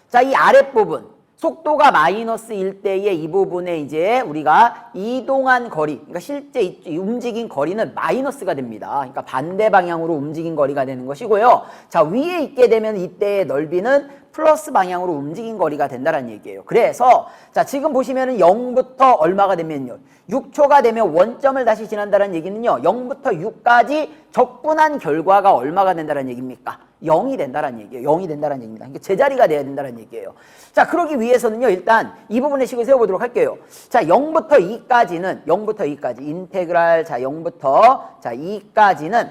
자, 이 아랫부분. 속도가 마이너스일 때의 이 부분에 이제 우리가 이동한 거리, 그러니까 실제 움직인 거리는 마이너스가 됩니다. 그러니까 반대 방향으로 움직인 거리가 되는 것이고요. 자, 위에 있게 되면 이때의 넓이는 플러스 방향으로 움직인 거리가 된다는 얘기예요. 그래서 자, 지금 보시면은 0부터 얼마가 되면요. 6초가 되면 원점을 다시 지난다는 얘기는요. 0부터 6까지 적분한 결과가 얼마가 된다는 얘기입니까? 0이 된다는 얘기예요. 0이 된다는 얘기입니다. 그러니까 제자리가 돼야 된다는 얘기예요. 자, 그러기 위해서는요. 일단 이 부분의 식을 세워보도록 할게요. 자, 0부터 2까지 인테그랄, 자, 0부터 자, 2까지는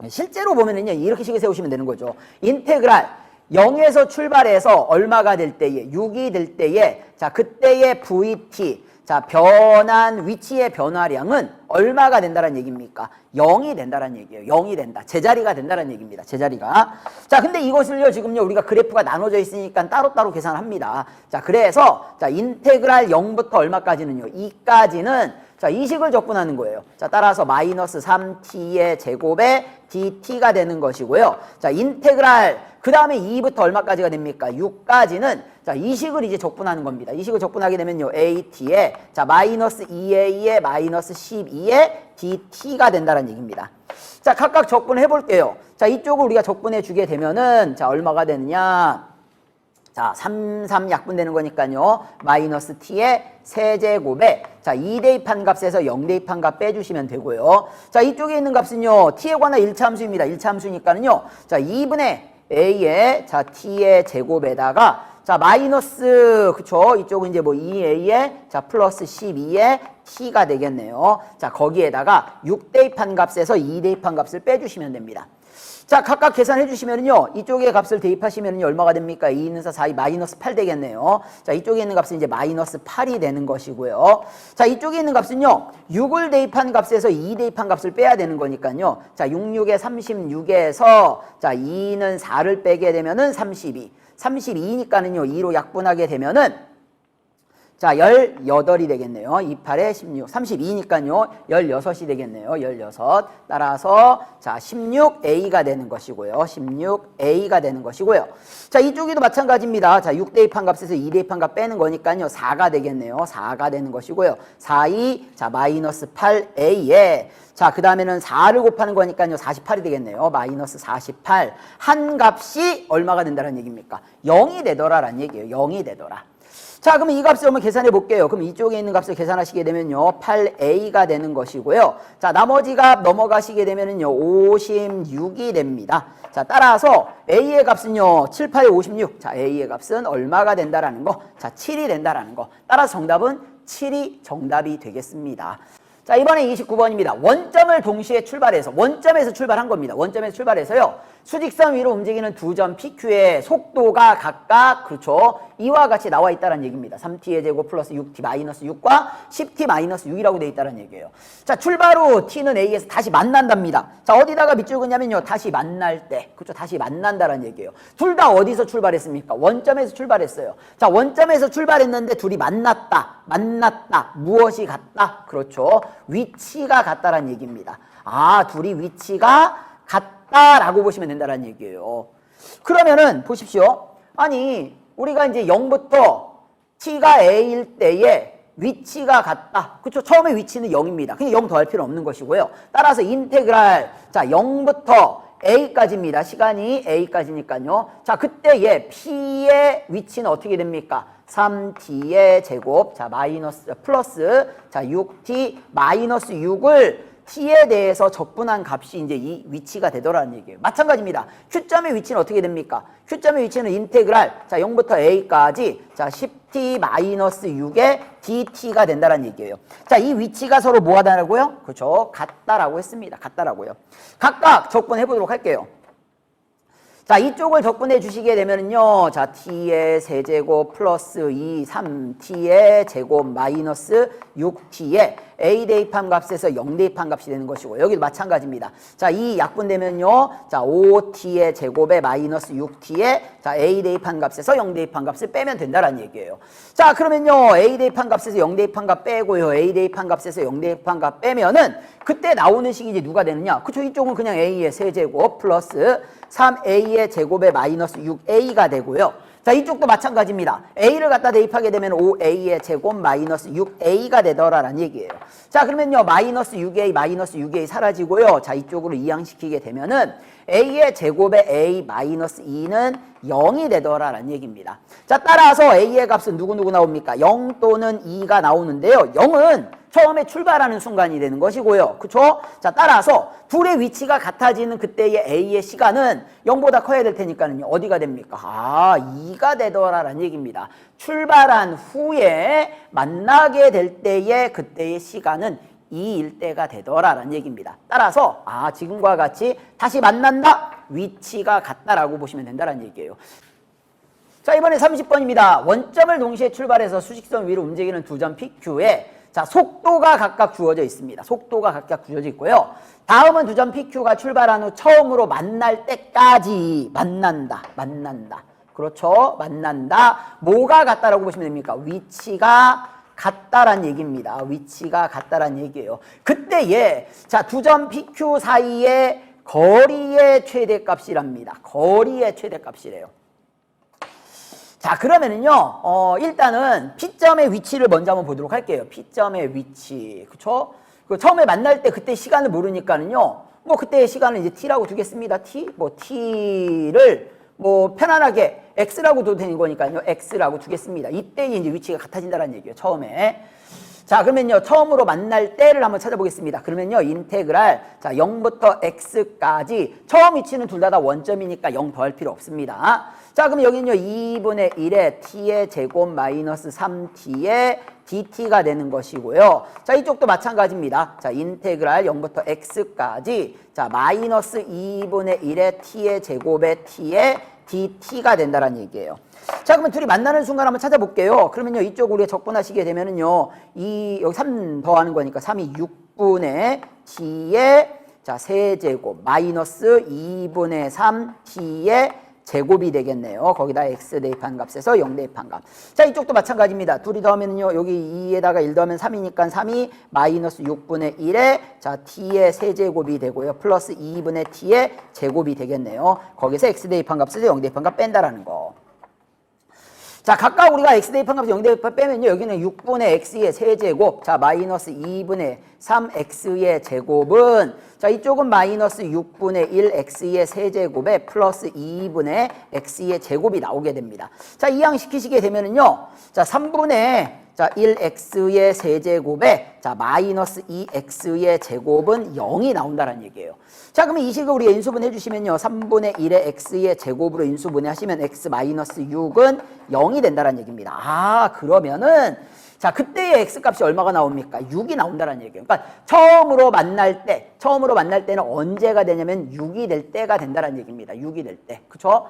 실제로 보면은요. 이렇게 식을 세우시면 되는 거죠. 인테그랄 0에서 출발해서 얼마가 될 때에 6이 될 때에 자, 그때의 VT 자, 변한 위치의 변화량은 얼마가 된다는 얘기입니까? 0이 된다는 얘기예요. 0이 된다. 제자리가 된다는 얘기입니다. 제자리가. 자, 근데 이것을요, 지금요, 우리가 그래프가 나눠져 있으니까 따로따로 계산을 합니다. 자, 그래서, 자, 인테그랄 0부터 얼마까지는요, 2까지는, 자, 이 식을 적분하는 거예요. 자, 따라서 마이너스 3t의 제곱에 dt가 되는 것이고요. 자, 인테그랄, 그 다음에 2부터 얼마까지가 됩니까? 6까지는, 자, 이 식을 이제 적분하는 겁니다. 이 식을 적분하게 되면요, at에, 자, 마이너스 2a에 마이너스 12에 dt가 된다는 얘기입니다. 자, 각각 적분해 볼게요. 자, 이쪽을 우리가 적분해 주게 되면은, 자, 얼마가 되느냐? 자, 3 약분되는 거니까요. 마이너스 t의 세제곱에 자, 2 대입한 값에서 0 대입한 값 빼주시면 되고요. 자, 이쪽에 있는 값은요. t에 관한 1차 함수입니다. 1차 함수니까는요. 자, 2분의 a의 자, t의 제곱에다가 자, 마이너스 그쵸? 이쪽은 이제 뭐 2a의 자, 플러스 12의 t가 되겠네요. 자, 거기에다가 6 대입한 값에서 2 대입한 값을 빼주시면 됩니다. 자, 각각 계산해 주시면은요, 이쪽에 값을 대입하시면은요, 얼마가 됩니까? 2, 2, 4, 4, 2, 마이너스 8 되겠네요. 자, 이쪽에 있는 값은 이제 마이너스 8이 되는 것이고요. 자, 이쪽에 있는 값은요, 6을 대입한 값에서 2 대입한 값을 빼야 되는 거니까요. 자, 6, 6에 36에서, 자, 2는 4를 빼게 되면은 32. 32니까는요 2로 약분하게 되면은 자 18이 되겠네요. 28에 16, 32니까요 16이 되겠네요. 16. 따라서 자 16A가 되는 것이고요. 16A가 되는 것이고요. 자 이쪽에도 마찬가지입니다. 자 6 대입한 값에서 2 대입한 값 빼는 거니까요 4가 되겠네요. 4가 되는 것이고요. 4, 2, 자 마이너스 8A에 자 그 다음에는 4를 곱하는 거니까요 48이 되겠네요. 마이너스 48. 한 값이 얼마가 된다는 얘기입니까? 0이 되더라라는 얘기예요. 0이 되더라. 자 그러면 이 값을 한번 계산해 볼게요. 그럼 이쪽에 있는 값을 계산하시게 되면요 8A가 되는 것이고요. 자 나머지 값 넘어가시게 되면은요 56이 됩니다. 자 따라서 A의 값은요 7, 8에 56. 자 A의 값은 얼마가 된다라는 거. 자 7이 된다라는 거. 따라서 정답은 7이 정답이 되겠습니다. 자 이번에 29번입니다. 원점을 동시에 출발해서 원점에서 출발한 겁니다. 원점에서 출발해서요. 수직선 위로 움직이는 두 점 PQ의 속도가 각각 그렇죠. 이와 같이 나와 있다는 얘기입니다. 3t의 제곱 플러스 6t 마이너스 6과 10t 마이너스 6이라고 되어 있다는 얘기예요. 자 출발 후 t는 A에서 다시 만난답니다. 자 어디다가 밑줄 긋냐면요. 다시 만날 때. 그렇죠. 다시 만난다는 얘기예요. 둘 다 어디서 출발했습니까? 원점에서 출발했어요. 자 원점에서 출발했는데 둘이 만났다. 만났다. 무엇이 같다? 그렇죠. 위치가 같다라는 얘기입니다. 아 둘이 위치가 같다라고 보시면 된다는 얘기예요. 그러면은 보십시오. 아니 우리가 이제 0부터 t가 a일 때에 위치가 같다. 그렇죠? 처음에 위치는 0입니다. 그냥 0 더할 필요 없는 것이고요. 따라서 인테그랄 자 0부터 a까지입니다. 시간이 a까지니까요. 자 그때의 p의 위치는 어떻게 됩니까? 3t의 제곱 자 마이너스 플러스 자 6t 마이너스 6을 t에 대해서 적분한 값이 이제 이 위치가 되더라는 얘기예요. 마찬가지입니다. q점의 위치는 어떻게 됩니까? q점의 위치는 인테그랄 자 0부터 a까지 자 10t 마이너스 6의 dt가 된다는 얘기예요. 자 이 위치가 서로 뭐 하다라고요? 그렇죠. 같다라고 했습니다. 같다라고요. 각각 적분해 보도록 할게요. 자 이쪽을 적분해 주시게 되면은요 자 t의 세제곱 플러스 2 3t의 제곱 마이너스 6t의 a 대입한 값에서 0 대입한 값이 되는 것이고 여기도 마찬가지입니다. 자 이 약분되면요 자 5t의 제곱에 마이너스 6t의 자 a 대입한 값에서 0 대입한 값을 빼면 된다라는 얘기예요. 자 그러면요 a 대입한 값에서 0 대입한 값 빼고요 a 대입한 값에서 0 대입한 값 빼면은 그때 나오는 식이 이제 누가 되느냐? 그쵸 이쪽은 그냥 a의 세제곱 플러스 3a의 제곱에 마이너스 6a가 되고요. 자 이쪽도 마찬가지입니다. a를 갖다 대입하게 되면 5a의 제곱 마이너스 6a가 되더라라는 얘기예요. 자 그러면요 마이너스 6a 사라지고요. 자 이쪽으로 이항시키게 되면은 a의 제곱에 a 마이너스 2는 0이 되더라라는 얘기입니다. 자 따라서 a의 값은 누구 나옵니까? 0 또는 2가 나오는데요. 0은 처음에 출발하는 순간이 되는 것이고요. 그쵸? 자 따라서 둘의 위치가 같아지는 그때의 a의 시간은 0보다 커야 될 테니까는요. 어디가 됩니까? 아 2가 되더라라는 얘기입니다. 출발한 후에 만나게 될 때의 그때의 시간은 2일 때가 되더라라는 얘기입니다. 따라서 아 지금과 같이 다시 만난다? 위치가 같다라고 보시면 된다라는 얘기예요. 자 이번에 30번입니다. 원점을 동시에 출발해서 수직선 위로 움직이는 두 점 PQ에 자 속도가 각각 주어져 있습니다. 속도가 각각 주어져 있고요. 다음은 두 점 PQ가 출발한 후 처음으로 만날 때까지 만난다. 그렇죠? 만난다. 뭐가 같다라고 보시면 됩니까? 위치가 같다란 얘기입니다. 위치가 같다란 얘기예요. 그때에 자 두 점 PQ 사이의 거리의 최대값이랍니다. 거리의 최대값이래요. 자 그러면은요 일단은 P점의 위치를 먼저 한번 보도록 할게요. P점의 위치 그쵸? 그 처음에 만날 때 그때 시간을 모르니까는요 뭐 그때의 시간을 이제 T라고 두겠습니다. T를 뭐 편안하게 X라고 둬도 되는 거니까요. X라고 두겠습니다. 이때 이제 위치가 같아진다는 얘기예요. 처음에. 자 그러면요 처음으로 만날 때를 한번 찾아보겠습니다. 그러면요 인테그랄 자 0부터 x까지 처음 위치는 둘 다 원점이니까 0 더할 필요 없습니다. 자 그럼 여기는요 2분의 1에 t의 제곱 마이너스 3t의 dt가 되는 것이고요. 자 이쪽도 마찬가지입니다. 자 인테그랄 0부터 x까지 자 마이너스 2분의 1에 t의 제곱에 t의 dt가 된다는 얘기예요. 자 그러면 둘이 만나는 순간 한번 찾아볼게요. 그러면요 이쪽으로 우리가 적분하시게 되면은요 여기 3 더하는 거니까 3이 6분의 t의 자 세제곱 마이너스 2분의 3 t의 제곱이 되겠네요. 거기다 x 대입한 값에서 0 대입한 값. 자, 이쪽도 마찬가지입니다. 둘이 더하면요, 여기 2에다가 1 더하면 3이니까 3이 마이너스 6분의 1에 자 t의 세제곱이 되고요. 플러스 2분의 t의 제곱이 되겠네요. 거기서 x 대입한 값에서 0 대입한 값 뺀다라는 거. 자, 각각 우리가 x 대입한 값에서 0 대입한 빼면요, 여기는 6분의 x의 세제곱, 자 마이너스 2분의 3x의 제곱은 자 이쪽은 마이너스 6분의 1x의 세제곱에 플러스 2분의 x의 제곱이 나오게 됩니다. 자, 이항시키시게 되면은요, 자 3분의 자 1x의 세제곱에 자 마이너스 2x의 제곱은 0이 나온다는 얘기예요. 자, 그러면 이 식을 우리가 인수분해 주시면요, 3분의 1의 x의 제곱으로 인수분해 하시면 x 마이너스 6은 0이 된다는 얘기입니다. 아, 그러면은 자 그때의 x값이 얼마가 나옵니까? 6이 나온다는 얘기예요. 그러니까 처음으로 만날 때는 언제가 되냐면 6이 될 때가 된다는 얘기입니다. 6이 될 때. 그쵸?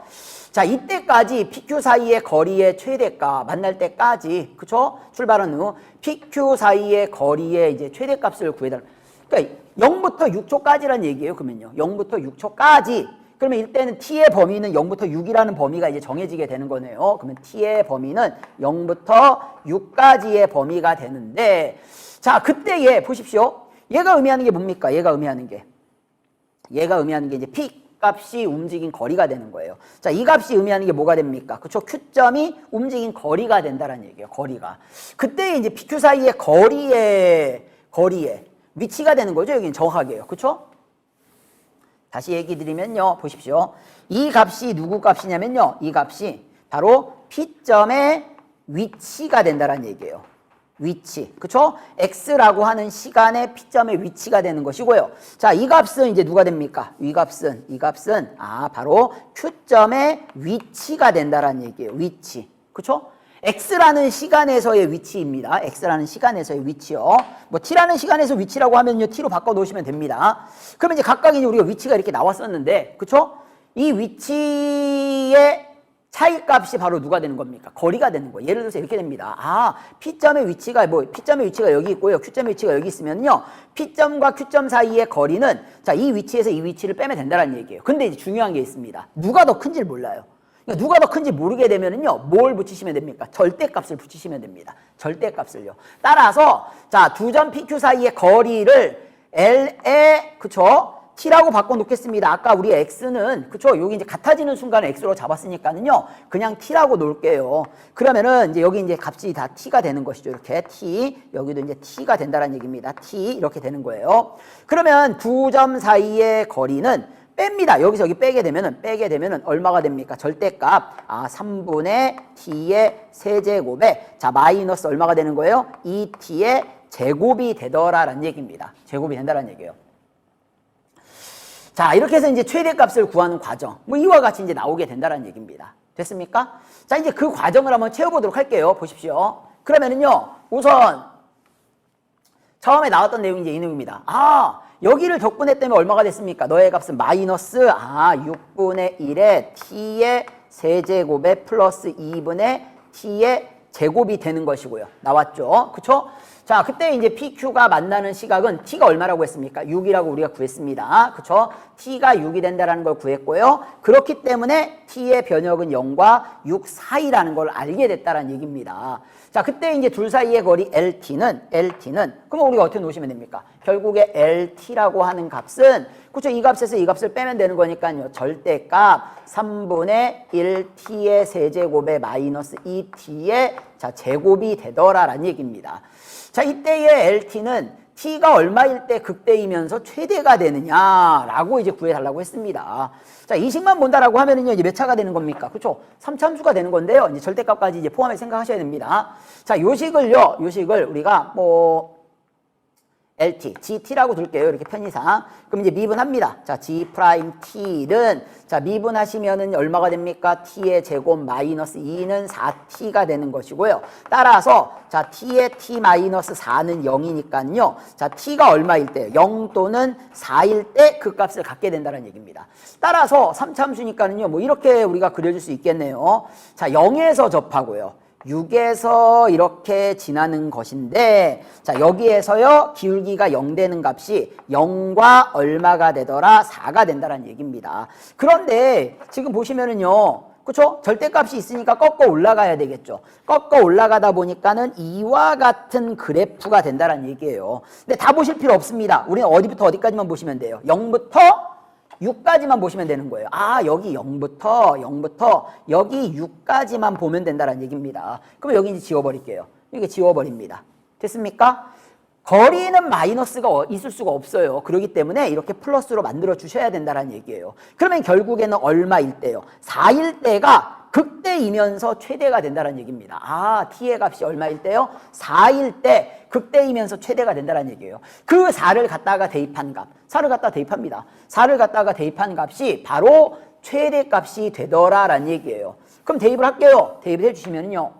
자, 이때까지 PQ 사이의 거리의 최대값 만날 때까지, 그쵸? 출발한 후 PQ 사이의 거리의 이제 최대값을 구해달라. 그러니까 0부터 6초까지란 얘기예요. 그러면요, 0부터 6초까지. 그러면 이때는 t의 범위는 0부터 6이라는 범위가 이제 정해지게 되는 거네요. 그러면 t의 범위는 0부터 6까지의 범위가 되는데, 자, 그때 얘 보십시오. 얘가 의미하는 게 뭡니까? 얘가 의미하는 게 이제 p 값이 움직인 거리가 되는 거예요. 자, 이 값이 의미하는 게 뭐가 됩니까? 그쵸? q점이 움직인 거리가 된다는 얘기예요. 거리가. 그때 이제 pq 사이의 거리의 위치가 되는 거죠. 여기는 정확하게요. 그쵸? 다시 얘기 드리면요, 보십시오. 이 값이 누구 값이냐면요, 이 값이 바로 P점의 위치가 된다는 얘기예요. 위치. 그쵸? X라고 하는 시간의 P점의 위치가 되는 것이고요. 자, 이 값은 이제 누가 됩니까? 이 값은, 바로 Q점의 위치가 된다는 얘기예요. 위치. 그쵸? X라는 시간에서의 위치입니다. X라는 시간에서의 위치요. 뭐 T라는 시간에서 위치라고 하면요, T로 바꿔 놓으시면 됩니다. 그러면 이제 각각 이제 우리가 위치가 이렇게 나왔었는데, 그쵸? 이 위치의 차이값이 바로 누가 되는 겁니까? 거리가 되는 거예요. 예를 들어서 이렇게 됩니다. 아, P점의 위치가 여기 있고요. Q점의 위치가 여기 있으면요, P점과 Q점 사이의 거리는 자, 이 위치에서 이 위치를 빼면 된다는 얘기예요. 근데 이제 중요한 게 있습니다. 누가 더 큰지를 몰라요. 그러니까 누가 더 큰지 모르게 되면은요, 뭘 붙이시면 됩니까? 절대값을 붙이시면 됩니다. 절대값을요. 따라서 자, 두 점 PQ 사이의 거리를 L에, 그쵸? T라고 바꿔 놓겠습니다. 아까 우리 X는, 그쵸? 여기 이제 같아지는 순간에 X로 잡았으니까는요, 그냥 T라고 놓을게요. 그러면은 이제 여기 이제 값이 다 T가 되는 것이죠. 이렇게 T, 여기도 이제 T가 된다는 얘기입니다. T, 이렇게 되는 거예요. 그러면 두 점 사이의 거리는 뺍니다. 여기서 여기 빼게 되면은 얼마가 됩니까? 절대값. 아, 3분의 t의 세제곱에 자, 마이너스 얼마가 되는 거예요? 2t의 제곱이 되더라라는 얘기입니다. 제곱이 된다라는 얘기예요. 자, 이렇게 해서 이제 최대값을 구하는 과정. 뭐 이와 같이 이제 나오게 된다라는 얘기입니다. 됐습니까? 자, 이제 그 과정을 한번 채워보도록 할게요. 보십시오. 그러면은요, 우선 처음에 나왔던 내용이 이제 이 내용입니다. 아, 여기를 적분했다면 얼마가 됐습니까? 너의 값은 마이너스 6분의 1의 t의 세제곱에 플러스 2분의 t의 제곱이 되는 것이고요. 나왔죠? 그쵸? 자, 그때 이제 PQ가 만나는 시각은 T가 얼마라고 했습니까? 6이라고 우리가 구했습니다. 그쵸? T가 6이 된다는 걸 구했고요. 그렇기 때문에 T의 변역은 0과 6 사이라는 걸 알게 됐다는 얘기입니다. 자, 그때 이제 둘 사이의 거리 LT는 그럼 우리가 어떻게 놓으시면 됩니까? 결국에 LT라고 하는 값은, 그쵸? 이 값에서 이 값을 빼면 되는 거니까요. 절대값 3분의 1T의 세제곱에 마이너스 2T의 자, 제곱이 되더라라는 얘기입니다. 자, 이때의 LT는 T가 얼마일 때 극대이면서 최대가 되느냐라고 이제 구해달라고 했습니다. 자, 이 식만 본다라고 하면은요, 이제 몇 차가 되는 겁니까? 그쵸? 3차함수가 되는 건데요. 이제 절대값까지 이제 포함해 생각하셔야 됩니다. 자, 요 식을 우리가 뭐, LT, GT라고 둘게요. 이렇게 편의상. 그럼 이제 미분합니다. 자, G 프라임 T는 자, 미분하시면은 얼마가 됩니까? T의 제곱 마이너스 2는 4T가 되는 것이고요. 따라서 자, T의 T 마이너스 4는 0이니까요. 자, T가 얼마일 때? 0 또는 4일 때 그 값을 갖게 된다는 얘기입니다. 따라서 3차함수니까는요. 뭐 이렇게 우리가 그려줄 수 있겠네요. 자, 0에서 접하고요. 6에서 이렇게 지나는 것인데, 자, 여기에서요, 기울기가 0 되는 값이 0과 얼마가 되더라? 4가 된다는 얘기입니다. 그런데 지금 보시면은요, 그쵸? 절대값이 있으니까 꺾어 올라가야 되겠죠. 꺾어 올라가다 보니까는 이와 같은 그래프가 된다는 얘기예요. 근데 다 보실 필요 없습니다. 우리는 어디부터 어디까지만 보시면 돼요. 0부터 6까지만 보시면 되는 거예요. 아, 여기 0부터 여기 6까지만 보면 된다는 얘기입니다. 그럼 여기 이제 지워버릴게요. 이게 지워버립니다. 됐습니까? 거리는 마이너스가 있을 수가 없어요. 그렇기 때문에 이렇게 플러스로 만들어 주셔야 된다는 얘기예요. 그러면 결국에는 얼마일 때요? 4일 때가 극대이면서 최대가 된다는 얘기입니다. 아, t의 값이 얼마일 때요? 4일 때 극대이면서 최대가 된다는 얘기예요. 그 4를 갖다가 대입한 값, 4를 갖다가 대입합니다. 4를 갖다가 대입한 값이 바로 최대값이 되더라라는 얘기예요. 그럼 대입을 할게요. 대입을 해주시면요.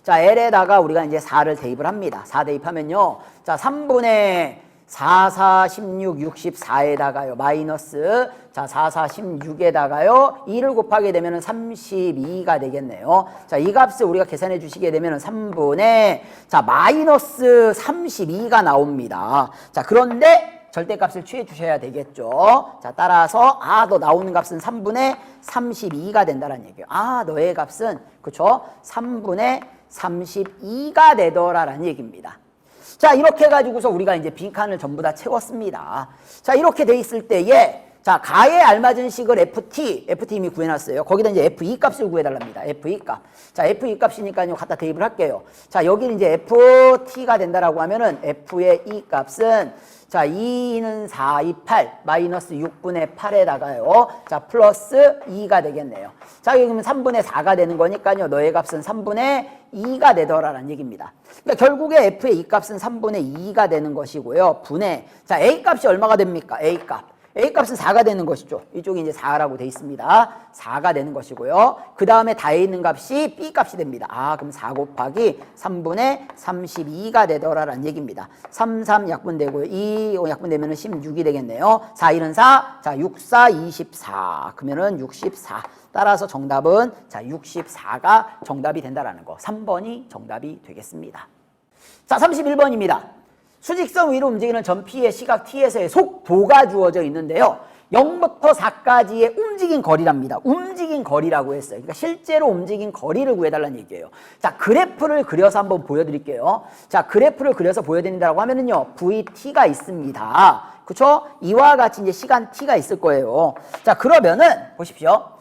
자, L에다가 우리가 이제 4를 대입을 합니다. 4 대입하면요. 자, 3분의 4, 4, 16, 64에다가요. 마이너스, 자, 4, 4, 16에다가요. 2를 곱하게 되면 32가 되겠네요. 자, 이 값을 우리가 계산해 주시게 되면 3분의, 자, 마이너스 32가 나옵니다. 자, 그런데 절대값을 취해 주셔야 되겠죠. 자, 따라서 너 나오는 값은 3분의 32가 된다는 얘기예요. 너의 값은, 그쵸? 3분의 32가 되더라라는 얘기입니다. 자, 이렇게 해가지고서 우리가 이제 빈칸을 전부 다 채웠습니다. 자, 이렇게 돼 있을 때에, 자, 가에 알맞은 식을 FT 이미 구해놨어요. 거기다 이제 FE 값을 구해달랍니다. FE 값. 자, FE 값이니까요. 갖다 대입을 할게요. 자, 여기는 이제 FT가 된다라고 하면은 F의 E 값은, 자, 2는 4, 2, 8, 마이너스 6분의 8에다가요. 자, 플러스 2가 되겠네요. 자, 여기 그러면 3분의 4가 되는 거니까요. 너의 값은 3분의 2가 되더라라는 얘기입니다. 그러니까 결국에 F의 E 값은 3분의 2가 되는 것이고요. 분의, 자, A 값이 얼마가 됩니까? A 값. A 값은 4가 되는 것이죠. 이쪽이 이제 4라고 돼 있습니다. 4가 되는 것이고요. 그 다음에 다에 있는 값이 B 값이 됩니다. 그럼 4 곱하기 3분의 32가 되더라라는 얘기입니다. 3, 3 약분되고요. 2 약분되면 16이 되겠네요. 4, 1은 4. 자, 6, 4, 24. 그러면은 64. 따라서 정답은, 자, 64가 정답이 된다라는 거. 3번이 정답이 되겠습니다. 자, 31번입니다. 수직선 위로 움직이는 전 P의 시각 T에서의 속도가 주어져 있는데요. 0부터 4까지의 움직인 거리랍니다. 움직인 거리라고 했어요. 그러니까 실제로 움직인 거리를 구해달라는 얘기예요. 자, 그래프를 그려서 한번 보여드릴게요. 자, 그래프를 그려서 보여드린다고 하면은요, VT가 있습니다. 그쵸? 이와 같이 이제 시간 T가 있을 거예요. 자, 그러면은, 보십시오.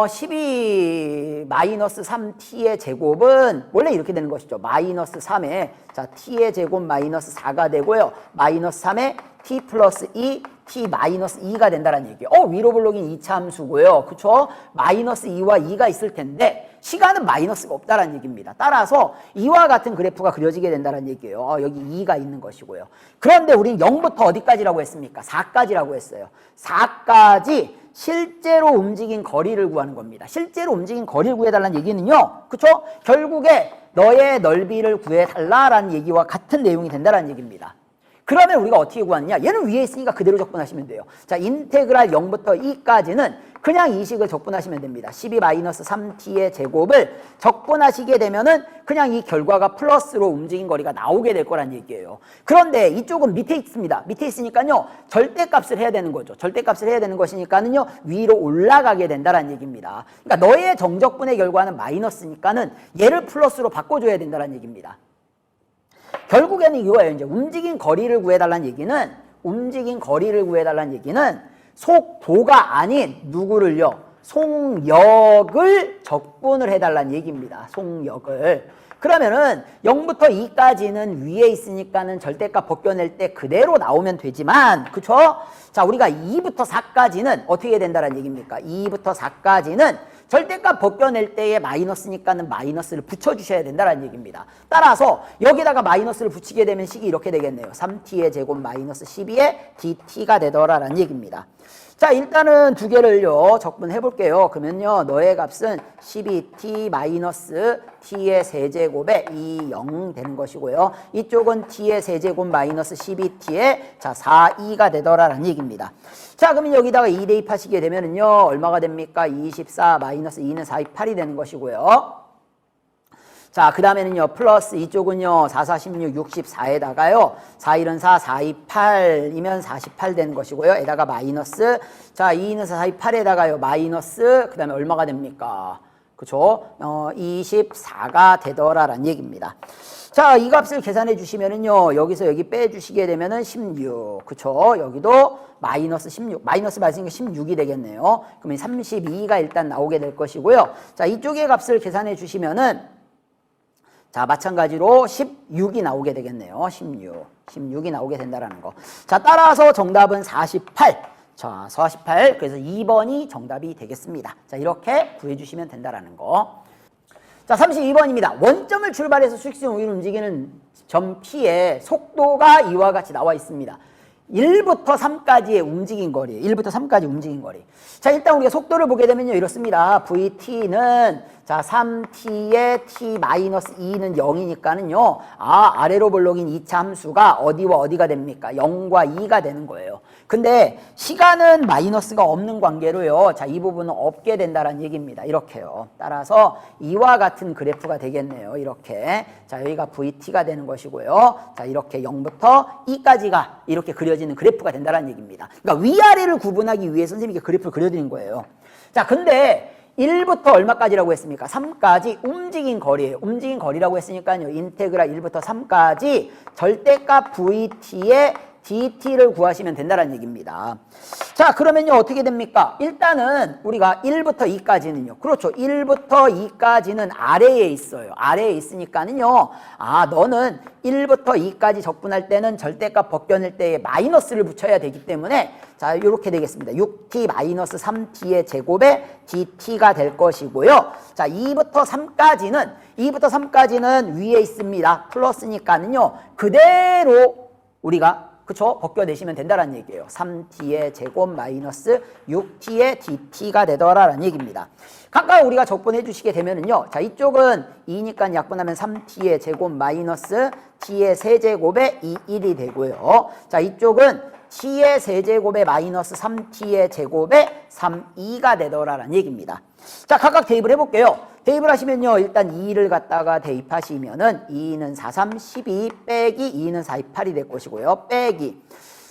12 마이너스 3t의 제곱은 원래 이렇게 되는 것이죠. 마이너스 3에, 자, t의 제곱 마이너스 4가 되고요. 마이너스 3에 t 플러스 2, t 마이너스 2가 된다는 얘기예요. 위로 블록인 이차함수고요. 그쵸? 마이너스 2와 2가 있을 텐데 시간은 마이너스가 없다라는 얘기입니다. 따라서 이와 같은 그래프가 그려지게 된다는 얘기예요. 여기 2가 있는 것이고요. 그런데 우리는 0부터 어디까지라고 했습니까? 4까지라고 했어요. 4까지 실제로 움직인 거리를 구하는 겁니다. 실제로 움직인 거리를 구해달라는 얘기는요. 그쵸? 결국에 너의 넓이를 구해달라라는 얘기와 같은 내용이 된다는 얘기입니다. 그러면 우리가 어떻게 구하느냐? 얘는 위에 있으니까 그대로 적분하시면 돼요. 자, 인테그랄 0부터 2까지는 그냥 이 식을 적분하시면 됩니다. 12-3t의 제곱을 적분하시게 되면은 그냥 이 결과가 플러스로 움직인 거리가 나오게 될 거란 얘기예요. 그런데 이쪽은 밑에 있습니다. 밑에 있으니까요. 절대값을 해야 되는 거죠. 절대값을 해야 되는 것이니까는요. 위로 올라가게 된다는 얘기입니다. 그러니까 너의 정적분의 결과는 마이너스니까는 얘를 플러스로 바꿔줘야 된다는 얘기입니다. 결국에는 이거예요. 이제 움직인 거리를 구해달라는 얘기는 속도가 아닌 누구를요? 속력을 적분을 해달라는 얘기입니다. 속력을. 그러면은 0부터 2까지는 위에 있으니까는 절대값 벗겨낼 때 그대로 나오면 되지만, 그쵸? 자, 우리가 2부터 4까지는 어떻게 된다는 얘기입니까? 2부터 4까지는 절대값 벗겨낼 때에 마이너스니까는 마이너스를 붙여주셔야 된다는 얘기입니다. 따라서 여기다가 마이너스를 붙이게 되면 식이 이렇게 되겠네요. 3t의 제곱 마이너스 12의 dt가 되더라라는 얘기입니다. 자, 일단은 두 개를요 적분해 볼게요. 그러면요 너의 값은 12t 마이너스 t의 세제곱에 0 되는 것이고요. 이쪽은 t의 세제곱 마이너스 12t의 자 4, 2가 되더라라는 얘기입니다. 자, 그러면 여기다가 2 대입하시게 되면은요 얼마가 됩니까? 24 마이너스 2는 4, 2, 8이 되는 것이고요. 자, 그 다음에는요, 플러스 이쪽은요, 4, 4, 16, 64에다가요, 4, 1은 4, 4, 2, 8이면 48 되는 것이고요. 에다가 마이너스, 자, 2, 2는 4, 4, 2, 8에다가요, 마이너스, 그 다음에 얼마가 됩니까? 그쵸? 24가 되더라라는 얘기입니다. 자, 이 값을 계산해 주시면은요, 여기서 여기 빼주시게 되면은 16, 그쵸? 여기도 마이너스 16, 마이너스 발생이 16이 되겠네요. 그러면 32가 일단 나오게 될 것이고요. 자, 이쪽의 값을 계산해 주시면은, 자, 마찬가지로 16이 나오게 되겠네요. 16이 나오게 된다라는 거. 자, 따라서 정답은 48. 자, 48. 그래서 2번이 정답이 되겠습니다. 자, 이렇게 구해주시면 된다라는 거. 자, 32번입니다. 원점을 출발해서 수직선 우위를 움직이는 점 P의 속도가 이와 같이 나와 있습니다. 1부터 3까지의 움직인 거리, 1부터 3까지 움직인 거리. 자, 일단 우리가 속도를 보게 되면요, 이렇습니다. VT는, 자, 3T의 T-2는 0이니까는요, 아래로 볼록인 2차 함수가 어디와 어디가 됩니까? 0과 2가 되는 거예요. 근데 시간은 마이너스가 없는 관계로요, 자, 이 부분은 없게 된다는 얘기입니다. 이렇게요. 따라서 이와 같은 그래프가 되겠네요. 이렇게. 자, 여기가 VT가 되는 것이고요. 자, 이렇게 0부터 2까지가 이렇게 그려지는 그래프가 된다는 얘기입니다. 그러니까 위아래를 구분하기 위해 선생님께 그래프를 그려드린 거예요. 자, 근데 1부터 얼마까지라고 했습니까? 3까지 움직인 거리예요. 움직인 거리라고 했으니까요. 인테그랄 1부터 3까지 절대값 VT의 DT를 구하시면 된다는 얘기입니다. 자, 그러면요, 어떻게 됩니까? 일단은 우리가 1부터 2까지는요. 그렇죠. 1부터 2까지는 아래에 있어요. 아래에 있으니까는요. 너는 1부터 2까지 적분할 때는 절대값 벗겨낼 때에 마이너스를 붙여야 되기 때문에 자, 이렇게 되겠습니다. 6t 마이너스 3t의 제곱에 dt가 될 것이고요. 자, 2부터 3까지는 위에 있습니다. 플러스니까는요. 그대로 우리가 그쵸? 벗겨내시면 된다는 얘기예요. 3t의 제곱 마이너스 6t의 dt가 되더라라는 얘기입니다. 각각 우리가 적분해 주시게 되면은요. 자, 이쪽은 2니까 약분하면 3t의 제곱 마이너스 t의 세제곱에 1이 되고요. 자, 이쪽은 t의 세제곱에 마이너스 3t의 제곱에 3,2가 되더라라는 얘기입니다. 자, 각각 대입을 해볼게요. 대입을 하시면요, 일단 2를 갖다가 대입하시면은 2는 4, 3, 12 빼기 2는 4, 2, 8이 될 것이고요. 빼기.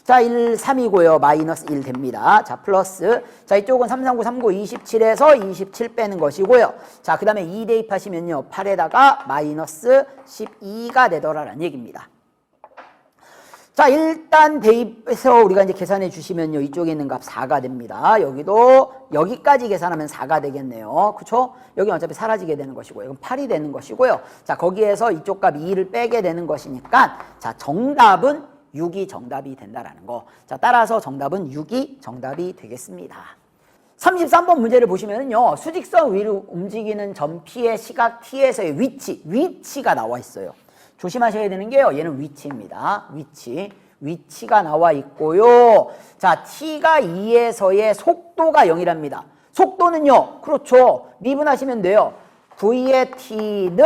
자, 1, 3이고요. 마이너스 1 됩니다. 자, 플러스. 자, 이쪽은 3, 3, 9, 3, 9, 27에서 27 빼는 것이고요. 자, 그 다음에 2 대입하시면요, 8에다가 마이너스 12가 되더라라는 얘기입니다. 자, 일단 대입해서 우리가 이제 계산해 주시면요, 이쪽에 있는 값 4가 됩니다. 여기도 여기까지 계산하면 4가 되겠네요. 그쵸? 여기 어차피 사라지게 되는 것이고요. 이건 8이 되는 것이고요. 자, 거기에서 이쪽 값 2를 빼게 되는 것이니까, 자, 정답은 6이 정답이 된다라는 거. 자, 따라서 정답은 6이 정답이 되겠습니다. 33번 문제를 보시면요, 수직선 위로 움직이는 점 P의 시각 T에서의 위치가 나와 있어요. 조심하셔야 되는 게요, 얘는 위치입니다. 위치가 나와 있고요. 자, t가 2에서의 속도가 0이랍니다. 속도는요, 그렇죠. 미분하시면 돼요. v의 t는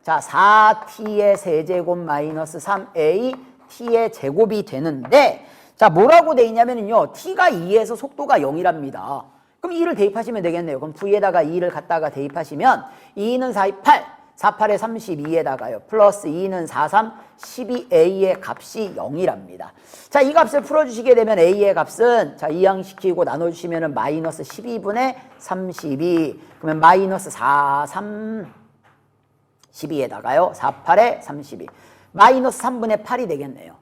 자, 4t의 세제곱 마이너스 3a t의 제곱이 되는데, 자, 뭐라고 돼 있냐면요, t가 2에서 속도가 0이랍니다. 그럼 2를 대입하시면 되겠네요. 그럼 v에다가 2를 갖다가 대입하시면 2는 4, 2, 8 4, 8에 32에다가요. 플러스 2는 4, 3, 12a의 값이 0이랍니다. 자, 이 값을 풀어주시게 되면 a의 값은 자, 이항시키고 나눠주시면 마이너스 12분의 32. 그러면 마이너스 4, 3, 12에다가요. 4, 8에 32. 마이너스 3분의 8이 되겠네요.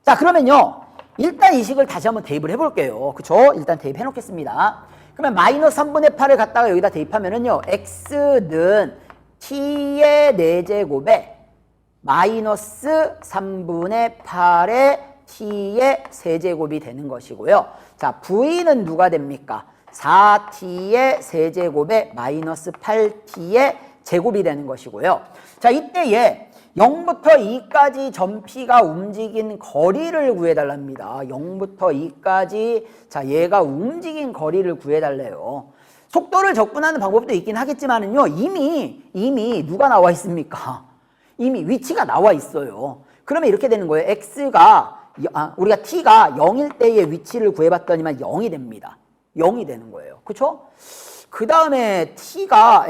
자, 그러면요. 일단 이 식을 다시 한번 대입을 해볼게요. 그쵸? 일단 대입해 놓겠습니다. 그러면 마이너스 3분의 8을 갖다가 여기다 대입하면은요. x는 t의 4제곱에 마이너스 3분의 8의 t의 세제곱이 되는 것이고요. 자, v는 누가 됩니까? 4t의 세제곱에 마이너스 8t의 제곱이 되는 것이고요. 자, 이때에 0부터 2까지 점 P가 움직인 거리를 구해달랍니다. 0부터 2까지 자, 얘가 움직인 거리를 구해달래요. 속도를 적분하는 방법도 있긴 하겠지만은요, 이미 누가 나와 있습니까? 이미 위치가 나와 있어요. 그러면 이렇게 되는 거예요. 우리가 t가 0일 때의 위치를 구해봤더니만 0이 됩니다. 0이 되는 거예요. 그쵸? 그 다음에 x가,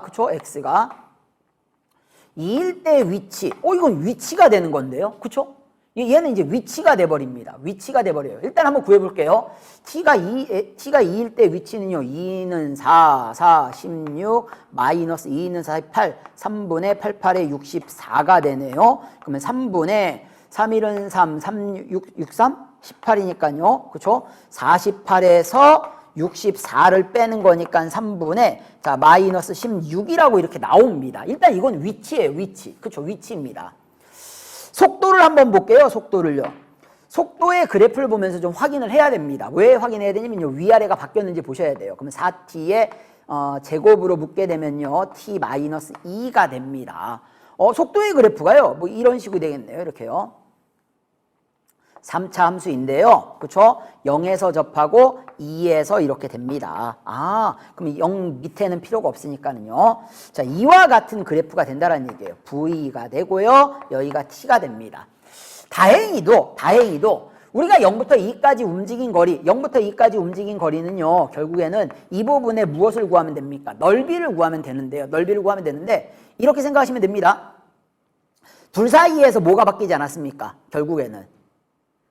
그쵸? x가 2일 때 위치. 이건 위치가 되는 건데요. 그쵸? 얘는 이제 위치가 돼버립니다. 위치가 돼버려요. 일단 한번 구해볼게요. t가 2일 때 위치는요. 2는 4, 4, 16, 마이너스 2는 4, 8, 3분의 88에 64가 되네요. 그러면 3분의 3일은 3, 3, 6, 3, 18이니까요. 그쵸? 48에서 64를 빼는 거니까 3분의 자 마이너스 16이라고 이렇게 나옵니다. 일단 이건 위치예요. 위치. 그쵸? 위치입니다. 속도를 한번 볼게요. 속도를요. 속도의 그래프를 보면서 좀 확인을 해야 됩니다. 왜 확인해야 되냐면요. 위아래가 바뀌었는지 보셔야 돼요. 그러면 4t의 제곱으로 묶게 되면요. t-2가 됩니다. 속도의 그래프가요. 뭐 이런 식으로 되겠네요. 이렇게요. 3차 함수인데요. 그쵸? 0에서 접하고 2에서 이렇게 됩니다. 그럼 0 밑에는 필요가 없으니까는요. 자, 이와 같은 그래프가 된다는 얘기예요. V가 되고요. 여기가 T가 됩니다. 다행히도 우리가 0부터 2까지 움직인 거리, 0부터 2까지 움직인 거리는요. 결국에는 이 부분에 무엇을 구하면 됩니까? 넓이를 구하면 되는데요. 넓이를 구하면 되는데 이렇게 생각하시면 됩니다. 둘 사이에서 뭐가 바뀌지 않았습니까? 결국에는.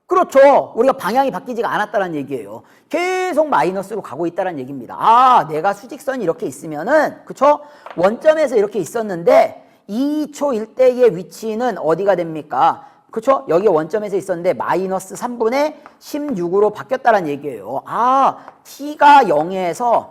그렇죠. 우리가 방향이 바뀌지가 않았다는 얘기예요. 계속 마이너스로 가고 있다는 얘기입니다. 내가 수직선이 이렇게 있으면은, 그쵸? 원점에서 이렇게 있었는데, 2초 일대의 위치는 어디가 됩니까? 그쵸? 여기 원점에서 있었는데, 마이너스 3분의 16으로 바뀌었다는 얘기예요. t가 0에서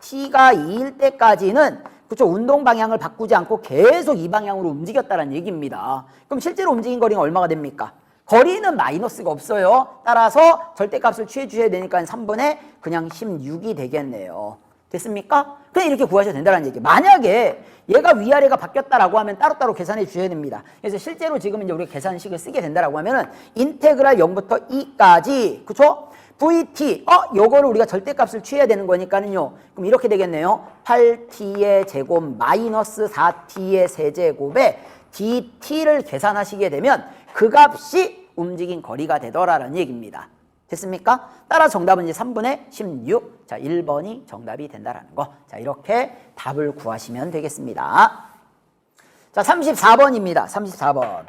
t가 2일 때까지는 그쵸? 운동 방향을 바꾸지 않고 계속 이 방향으로 움직였다는 얘기입니다. 그럼 실제로 움직인 거리가 얼마가 됩니까? 거리는 마이너스가 없어요. 따라서 절대값을 취해 주셔야 되니까 3분의 그냥 16이 되겠네요. 됐습니까? 그냥 이렇게 구하셔도 된다는 얘기예요. 만약에 얘가 위아래가 바뀌었다라고 하면 따로따로 계산해 주셔야 됩니다. 그래서 실제로 지금 이제 우리가 계산식을 쓰게 된다라고 하면은 인테그랄 0부터 2까지 그쵸? VT 요거를 우리가 절대값을 취해야 되는 거니까는요. 그럼 이렇게 되겠네요. 8t의 제곱 마이너스 4t의 세제곱에 dt를 계산하시게 되면 그 값이 움직인 거리가 되더라라는 얘기입니다. 됐습니까? 따라 정답은 이제 3분의 16. 자, 1번이 정답이 된다라는 거. 자, 이렇게 답을 구하시면 되겠습니다. 자, 34번입니다. 34번.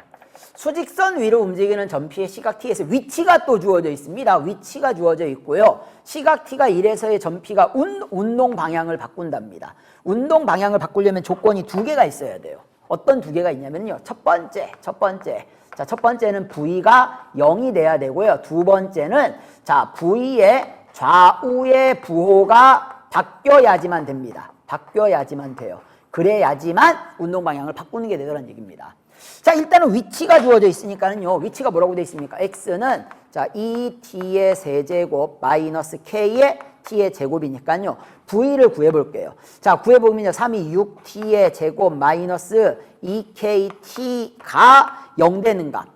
수직선 위로 움직이는 점피의 시각 t에서 위치가 또 주어져 있습니다. 위치가 주어져 있고요. 시각 t가 1에서의 점피가 운동 방향을 바꾼답니다. 운동 방향을 바꾸려면 조건이 두 개가 있어야 돼요. 어떤 두 개가 있냐면요. 첫 번째. 자, 첫 번째는 V가 0이 돼야 되고요. 두 번째는 자, V의 좌우의 부호가 바뀌어야지만 됩니다. 바뀌어야지만 돼요. 그래야지만 운동 방향을 바꾸는 게 되더라는 얘기입니다. 자, 일단은 위치가 주어져 있으니까는요. 위치가 뭐라고 되어 있습니까? x는 자, 2t의 세제곱 마이너스 k의 t의 제곱이니까요. v를 구해볼게요. 자, 구해보면요. 3이 6t의 제곱 마이너스 2kt가 0 되는 값.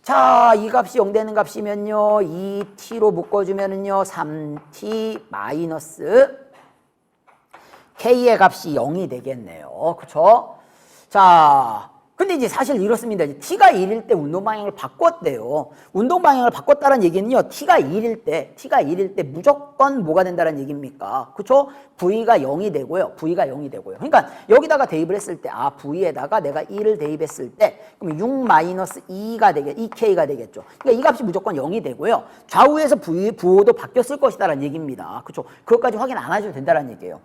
자, 이 값이 0 되는 값이면요. 2t로 묶어주면은요. 3t 마이너스 k의 값이 0이 되겠네요. 그쵸? 자, 근데 이제 사실 이렇습니다. t가 1일 때 운동 방향을 바꿨대요. 운동 방향을 바꿨다는 얘기는요. t가 1일 때 무조건 뭐가 된다는 얘기입니까? 그쵸? v가 0이 되고요. v가 0이 되고요. 그러니까 여기다가 대입을 했을 때 v에다가 내가 1을 대입했을 때 그럼 6 마이너스 2가 되겠 2k가 되겠죠. 그러니까 이 값이 무조건 0이 되고요. 좌우에서 부호도 바뀌었을 것이다라는 얘기입니다. 그쵸? 그것까지 확인 안 하셔도 된다는 얘기예요.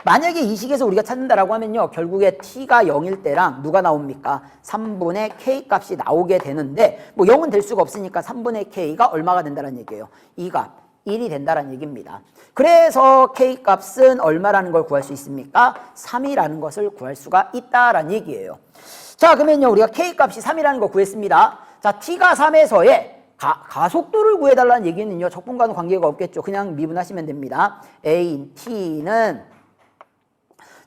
만약에 이 식에서 우리가 찾는다라고 하면요. 결국에 t가 0일 때랑 누가 나옵니까? 3분의 k 값이 나오게 되는데 뭐 0은 될 수가 없으니까 3분의 k가 얼마가 된다는 얘기예요. 이 값 1이 된다는 얘기입니다. 그래서 k 값은 얼마라는 걸 구할 수 있습니까? 3이라는 것을 구할 수가 있다라는 얘기예요. 자, 그러면요. 우리가 k 값이 3이라는 거 구했습니다. 자, t가 3에서의 가속도를 구해달라는 얘기는요. 적분과는 관계가 없겠죠. 그냥 미분하시면 됩니다. A인 t는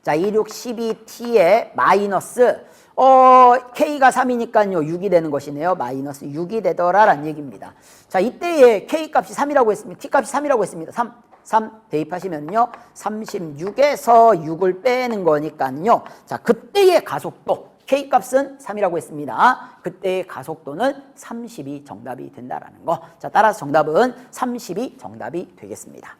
자, 2, 6, 12t의 마이너스 k가 3이니까요. 6이 되는 것이네요. 마이너스 6이 되더라라는 얘기입니다. 자, 이때의 k 값이 3이라고 했습니다. t 값이 3이라고 했습니다. 3 대입하시면요. 36에서 6을 빼는 거니까요. 자, 그때의 가속도 k 값은 3이라고 했습니다. 그때의 가속도는 30이 정답이 된다라는 거. 자, 따라서 정답은 30이 정답이 되겠습니다.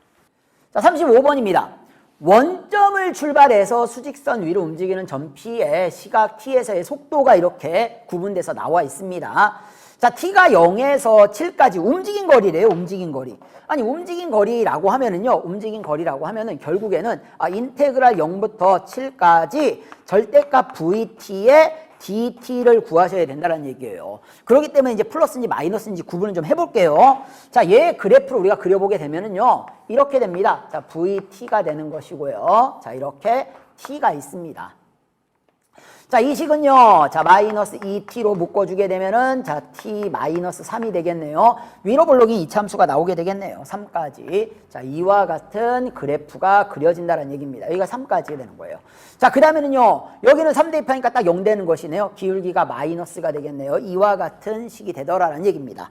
자, 35번입니다. 원점을 출발해서 수직선 위로 움직이는 점 P의 시각 T에서의 속도가 이렇게 구분돼서 나와 있습니다. 자, T가 0에서 7까지 움직인 거리래요. 움직인 거리. 아니, 움직인 거리라고 하면은요. 움직인 거리라고 하면은 결국에는 인테그랄 0부터 7까지 절대값 VT의 DT를 구하셔야 된다는 얘기예요. 그렇기 때문에 이제 플러스인지 마이너스인지 구분을 좀 해볼게요. 자, 얘 그래프를 우리가 그려보게 되면은요. 이렇게 됩니다. 자, VT가 되는 것이고요. 자, 이렇게 T가 있습니다. 자, 이 식은요. 자, 마이너스 2t로 묶어주게 되면은 자, t 마이너스 3이 되겠네요. 위로 볼록인 이차함수가 나오게 되겠네요. 3까지. 자, 이와 같은 그래프가 그려진다는 얘기입니다. 여기가 3까지 되는 거예요. 자, 그 다음에는요. 여기는 3 대입하니까 딱 0 되는 것이네요. 기울기가 마이너스가 되겠네요. 이와 같은 식이 되더라는 얘기입니다.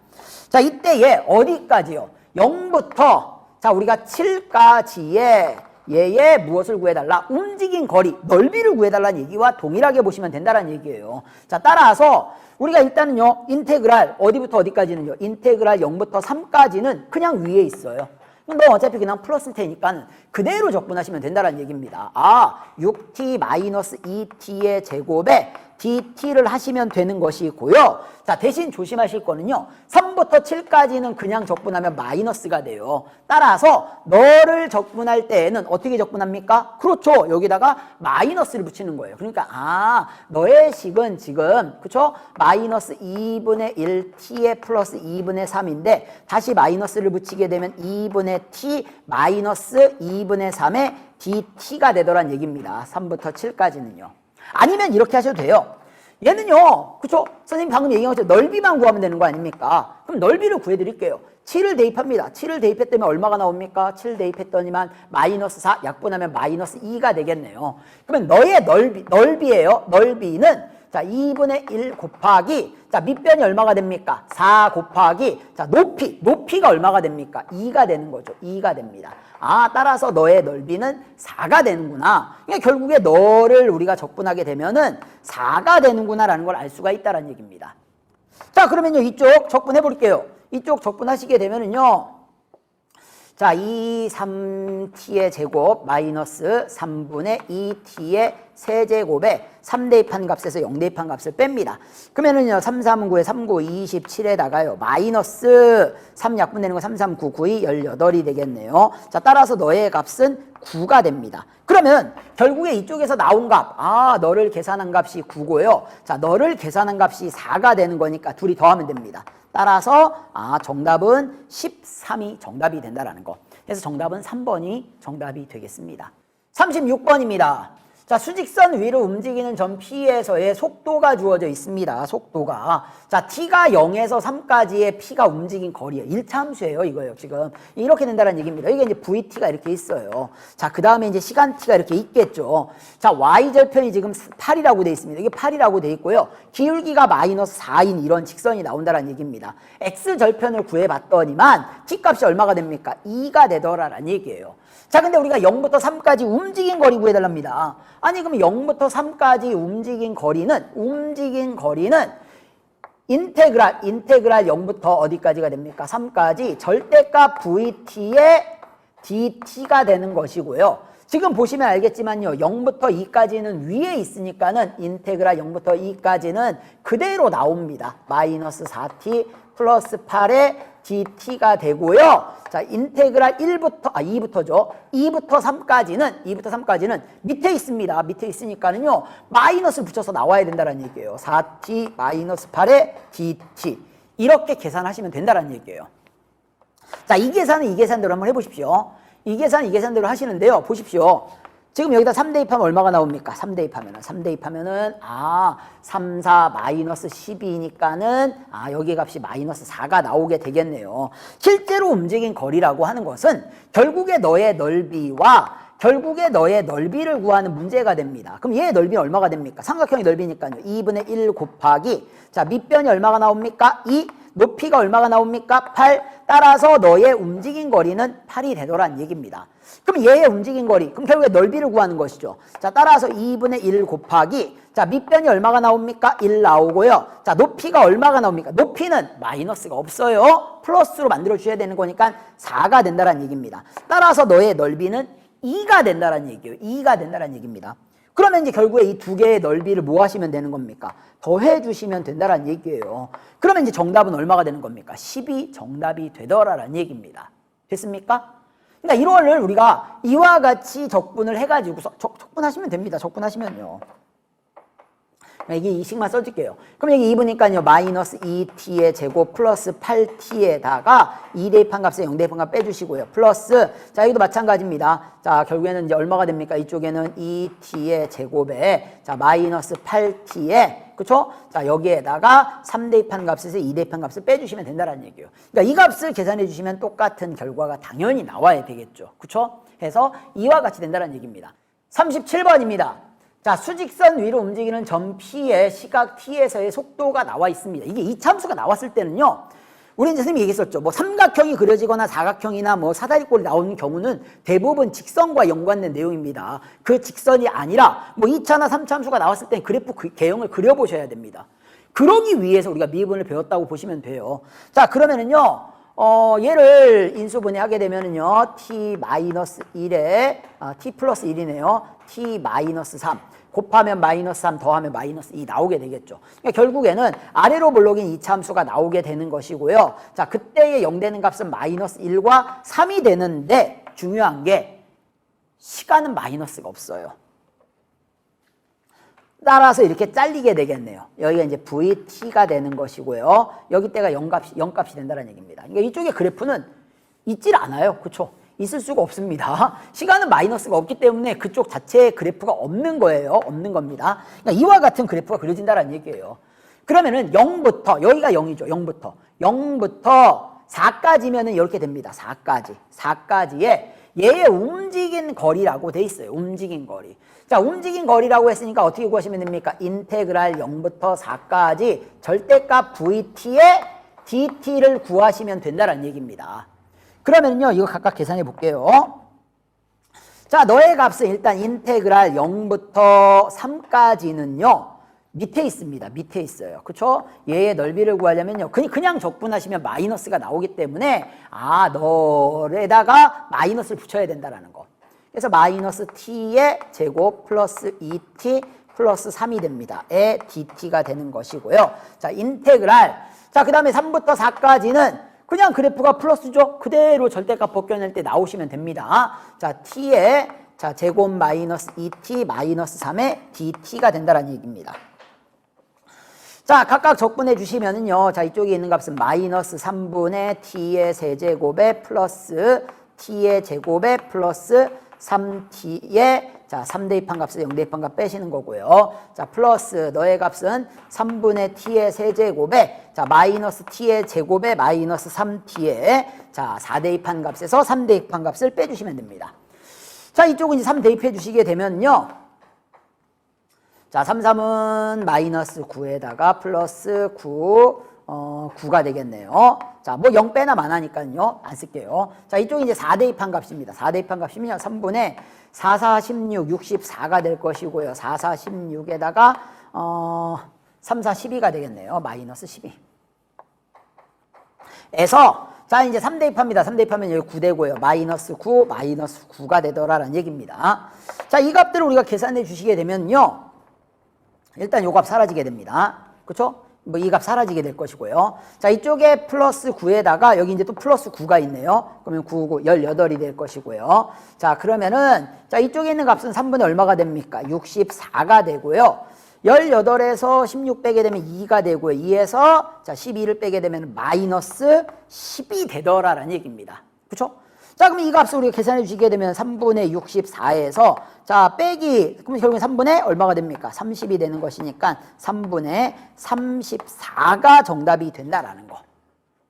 자, 이때 얘 어디까지요? 0부터 자, 우리가 7까지의 얘의 무엇을 구해달라? 움직인 거리, 넓이를 구해달라는 얘기와 동일하게 보시면 된다는 얘기예요. 자, 따라서 우리가 일단은요. 인테그랄 어디부터 어디까지는요. 인테그랄 0부터 3까지는 그냥 위에 있어요. 너 어차피 그냥 플러스 테니까 그대로 적분하시면 된다는 얘기입니다. 6t-2t의 제곱에 dt를 하시면 되는 것이고요. 자, 대신 조심하실 거는요. 3부터 7까지는 그냥 적분하면 마이너스가 돼요. 따라서 너를 적분할 때에는 어떻게 적분합니까? 그렇죠. 여기다가 마이너스를 붙이는 거예요. 그러니까 너의 식은 지금 그렇죠? 마이너스 2분의 1t에 플러스 2분의 3인데 다시 마이너스를 붙이게 되면 2분의 t 마이너스 2분의 3의 dt가 되더란 얘기입니다. 3부터 7까지는요. 아니면 이렇게 하셔도 돼요. 얘는요, 그쵸? 선생님 방금 얘기한 것처럼 넓이만 구하면 되는 거 아닙니까? 그럼 넓이를 구해드릴게요. 7을 대입합니다. 7을 대입했더니 얼마가 나옵니까? 7 대입했더니만 마이너스 4, 약분하면 마이너스 2가 되겠네요. 그러면 너의 넓이에요. 넓이는 자, 2분의 1 곱하기 자, 밑변이 얼마가 됩니까? 4 곱하기 자, 높이가 얼마가 됩니까? 2가 되는 거죠. 2가 됩니다. 따라서 너의 넓이는 4가 되는구나. 그러니까 결국에 너를 우리가 적분하게 되면은 4가 되는구나라는 걸 알 수가 있다는 얘기입니다. 자, 그러면요. 이쪽 적분해 볼게요. 이쪽 적분하시게 되면은요. 자, 2, 3t의 제곱 마이너스 3분의 2t의 세제곱에 3 대입한 값에서 0 대입한 값을 뺍니다. 그러면은요, 3, 3은 9에 3, 9, 27에다가요, 마이너스 3 약분되는 거 3, 3, 9, 9이 18이 되겠네요. 자, 따라서 너의 값은 9가 됩니다. 그러면 결국에 이쪽에서 나온 값, 너를 계산한 값이 9고요. 자, 너를 계산한 값이 4가 되는 거니까 둘이 더하면 됩니다. 따라서 정답은 13이 정답이 된다라는 거. 그래서 정답은 3번이 정답이 되겠습니다. 36번입니다. 자, 수직선 위로 움직이는 점 P에서의 속도가 주어져 있습니다. 속도가. 자, T가 0에서 3까지의 P가 움직인 거리예요. 1차 함수예요, 이거예요, 지금. 이렇게 된다는 얘기입니다. 이게 이제 VT가 이렇게 있어요. 자, 그 다음에 이제 시간 T가 이렇게 있겠죠. 자, Y절편이 지금 8이라고 돼 있습니다. 이게 8이라고 돼 있고요. 기울기가 마이너스 4인 이런 직선이 나온다는 얘기입니다. X절편을 구해봤더니만 T 값이 얼마가 됩니까? 2가 되더라라는 얘기예요. 자, 근데 우리가 0부터 3까지 움직인 거리 구해달랍니다. 아니, 그럼 0부터 3까지 움직인 거리는 인테그랄 0부터 어디까지가 됩니까? 3까지 절대값 VT의 DT가 되는 것이고요. 지금 보시면 알겠지만요. 0부터 2까지는 위에 있으니까는 인테그랄 0부터 2까지는 그대로 나옵니다. 마이너스 4t 플러스 8의 dt가 되고요. 자, 인테그랄 2부터죠. 2부터 3까지는 밑에 있습니다. 밑에 있으니까는요. 마이너스 붙여서 나와야 된다는 얘기예요. 4t 마이너스 8의 dt. 이렇게 계산하시면 된다는 얘기예요. 자, 이 계산은 이 계산대로 한번 해보십시오. 이 계산대로 하시는데요. 보십시오. 지금 여기다 3 대입하면 얼마가 나옵니까? 3 대입하면은 3, 4 마이너스 12니까는 여기 값이 마이너스 4가 나오게 되겠네요. 실제로 움직인 거리라고 하는 것은 결국에 너의 넓이와 결국에 너의 넓이를 구하는 문제가 됩니다. 그럼 얘의 넓이는 얼마가 됩니까? 삼각형의 넓이니까요. 2분의 1 곱하기 자, 밑변이 얼마가 나옵니까? 2. 높이가 얼마가 나옵니까? 8. 따라서 너의 움직인 거리는 8이 되더란 얘기입니다. 그럼 얘의 움직인 거리, 그럼 결국에 넓이를 구하는 것이죠. 자, 따라서 2분의 1 곱하기 자, 밑변이 얼마가 나옵니까? 1 나오고요. 자, 높이가 얼마가 나옵니까? 높이는 마이너스가 없어요. 플러스로 만들어줘야 되는 거니까 4가 된다는 얘기입니다. 따라서 너의 넓이는 2가 된다는 얘기예요. 2가 된다는 얘기입니다. 그러면 이제 결국에 이 두 개의 넓이를 뭐 하시면 되는 겁니까? 더해 주시면 된다는 얘기예요. 그러면 이제 정답은 얼마가 되는 겁니까? 10이 정답이 되더라라는 얘기입니다. 됐습니까? 그러니까 이거를 우리가 이와 같이 적분을 해가지고 적분하시면 됩니다. 적분하시면요. 이게 2씩만 써줄게요. 그럼 여기 2분이니까요. 마이너스 2t의 제곱 플러스 8t에다가 2 대입한 값에 0 대입한 값 빼주시고요. 플러스, 자, 여기도 마찬가지입니다. 자, 결국에는 이제 얼마가 됩니까? 이쪽에는 2t의 제곱에, 자, 마이너스 8t에, 그쵸? 자, 여기에다가 3 대입한 값에서 2 대입한 값을 빼주시면 된다는 얘기예요. 그러니까 이 값을 계산해 주시면 똑같은 결과가 당연히 나와야 되겠죠. 그쵸? 해서 이와 같이 된다는 얘기입니다. 37번입니다. 자, 수직선 위로 움직이는 점 P의 시각 T에서의 속도가 나와 있습니다. 이게 이차함수가 나왔을 때는요, 우리 이제 선생님이 얘기했었죠. 뭐 삼각형이 그려지거나 사각형이나 뭐 사다리꼴이 나오는 경우는 대부분 직선과 연관된 내용입니다. 그 직선이 아니라 뭐 2차나 3차 함수가 나왔을 때 그래프 개형을 그려보셔야 됩니다. 그러기 위해서 우리가 미분을 배웠다고 보시면 돼요. 자, 그러면은요, 얘를 인수분해하게 되면은요, t-1에, t 플러스 1이네요. t-3. 곱하면 마이너스 3 더하면 마이너스 2 나오게 되겠죠. 그러니까 결국에는 아래로 볼록인 이차함수가 나오게 되는 것이고요. 자, 그때의 0 되는 값은 마이너스 1과 3이 되는데 중요한 게 시간은 마이너스가 없어요. 따라서 이렇게 잘리게 되겠네요. 여기가 이제 VT가 되는 것이고요. 여기 때가 0값이 된다는 얘기입니다. 그러니까 이쪽에 그래프는 있질 않아요. 그렇죠? 있을 수가 없습니다. 시간은 마이너스가 없기 때문에 그쪽 자체에 그래프가 없는 거예요. 없는 겁니다. 그러니까 이와 같은 그래프가 그려진다는 얘기예요. 그러면은 0부터, 여기가 0이죠. 0부터 4까지면은 이렇게 됩니다. 4까지에 얘의 움직인 거리라고 돼 있어요. 움직인 거리. 자, 움직인 거리라고 했으니까 어떻게 구하시면 됩니까? 인테그랄 0부터 4까지 절대값 VT의 DT를 구하시면 된다는 얘기입니다. 그러면요, 이거 각각 계산해 볼게요. 자, 너의 값은 일단 인테그랄 0부터 3까지는요, 밑에 있습니다. 밑에 있어요. 그쵸? 얘의 넓이를 구하려면요, 그냥 적분하시면 마이너스가 나오기 때문에, 너에다가 마이너스를 붙여야 된다는 거. 그래서 마이너스 t의 제곱 플러스 2t 플러스 3이 됩니다. 에 dt가 되는 것이고요. 자, 인테그랄. 자, 그 다음에 3부터 4까지는 그냥 그래프가 플러스죠. 그대로 절대값 벗겨낼 때 나오시면 됩니다. 자, t의 자 제곱 마이너스 2t 마이너스 3의 dt가 된다는 얘기입니다. 자, 각각 적분해 주시면은요. 자, 이쪽에 있는 값은 마이너스 3분의 t의 세제곱에 플러스 t의 제곱에 플러스 3t의 자, 3 대입한 값에서 0 대입한 값 빼시는 거고요. 자, 플러스 너의 값은 3분의 t의 세제곱에 자, 마이너스 t의 제곱에 마이너스 3t의 자, 4 대입한 값에서 3 대입한 값을 빼주시면 됩니다. 자, 이쪽은 이제 3 대입해 주시게 되면요. 자, 3, 3은 마이너스 9에다가 플러스 9가 되겠네요. 자, 뭐 0 빼나 마나니까요. 안 쓸게요. 자, 이쪽이 이제 4 대입한 값입니다. 4 대입한 값이면 3분의 4, 4, 16, 64가 될 것이고요. 4, 4, 16에다가 3, 4, 12가 되겠네요. 마이너스 12. 에서 자, 이제 3 대입합니다. 3 대입하면 여기 9 되고요. 마이너스 9, 마이너스 9가 되더라라는 얘기입니다. 자, 이 값들을 우리가 계산해 주시게 되면요. 일단 요 값 사라지게 됩니다. 그렇죠? 뭐 이 값 사라지게 될 것이고요. 자, 이쪽에 플러스 9에다가 여기 이제 또 플러스 9가 있네요. 그러면 9, 9, 18이 될 것이고요. 자, 그러면은 자, 이쪽에 있는 값은 3분의 얼마가 됩니까? 64가 되고요. 18에서 16 빼게 되면 2가 되고요. 2에서 자, 12를 빼게 되면 마이너스 10이 되더라라는 얘기입니다. 그렇죠? 자, 그럼 이 값을 우리가 계산해 주시게 되면 3분의 64에서 자, 빼기 그럼 결국에 3분의 얼마가 됩니까? 30이 되는 것이니까 3분의 34가 정답이 된다라는 거.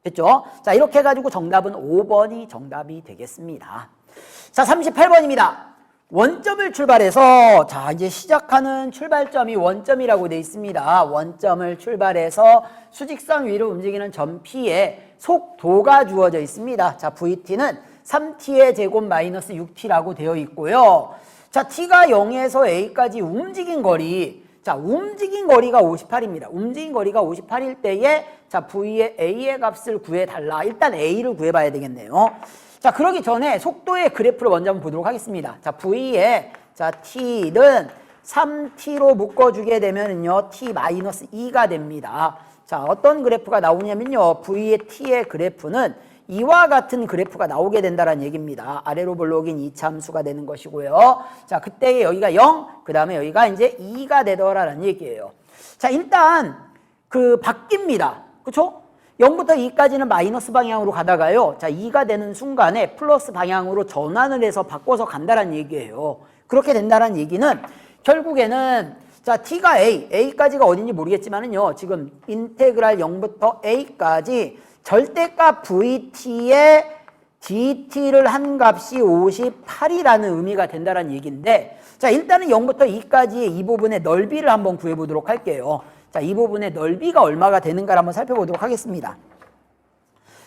됐죠? 자, 이렇게 해가지고 정답은 5번이 정답이 되겠습니다. 자, 38번입니다. 원점을 출발해서 자, 이제 시작하는 출발점이 원점이라고 되어 있습니다. 원점을 출발해서 수직선 위로 움직이는 점 P에 속도가 주어져 있습니다. 자, VT는 3t의 제곱 마이너스 6t라고 되어 있고요. 자, t가 0에서 a까지 움직인 거리. 자, 움직인 거리가 58입니다. 움직인 거리가 58일 때에 자, v의 a의 값을 구해달라. 일단 a를 구해봐야 되겠네요. 자, 그러기 전에 속도의 그래프를 먼저 한번 보도록 하겠습니다. 자, V에 자, T는 3T로 묶어주게 되면은요, T-2가 됩니다. 자, 어떤 그래프가 나오냐면요, V의 T의 그래프는 이와 같은 그래프가 나오게 된다는 얘기입니다. 아래로 볼록인 이차함수가 되는 것이고요. 자, 그때 여기가 0, 그 다음에 여기가 이제 2가 되더라라는 얘기예요. 자, 일단 바뀝니다. 그쵸? 0부터 2까지는 마이너스 방향으로 가다가요. 자, 2가 되는 순간에 플러스 방향으로 전환을 해서 바꿔서 간다는 얘기예요. 그렇게 된다는 얘기는 결국에는 자, t가 a까지가 어딘지 모르겠지만은요. 지금 인테그랄 0부터 a까지 절대값 vt에 dt를 한 값이 58이라는 의미가 된다는 얘기인데, 자, 일단은 0부터 2까지의 이 부분의 넓이를 한번 구해보도록 할게요. 자, 이 부분의 넓이가 얼마가 되는가를 한번 살펴보도록 하겠습니다.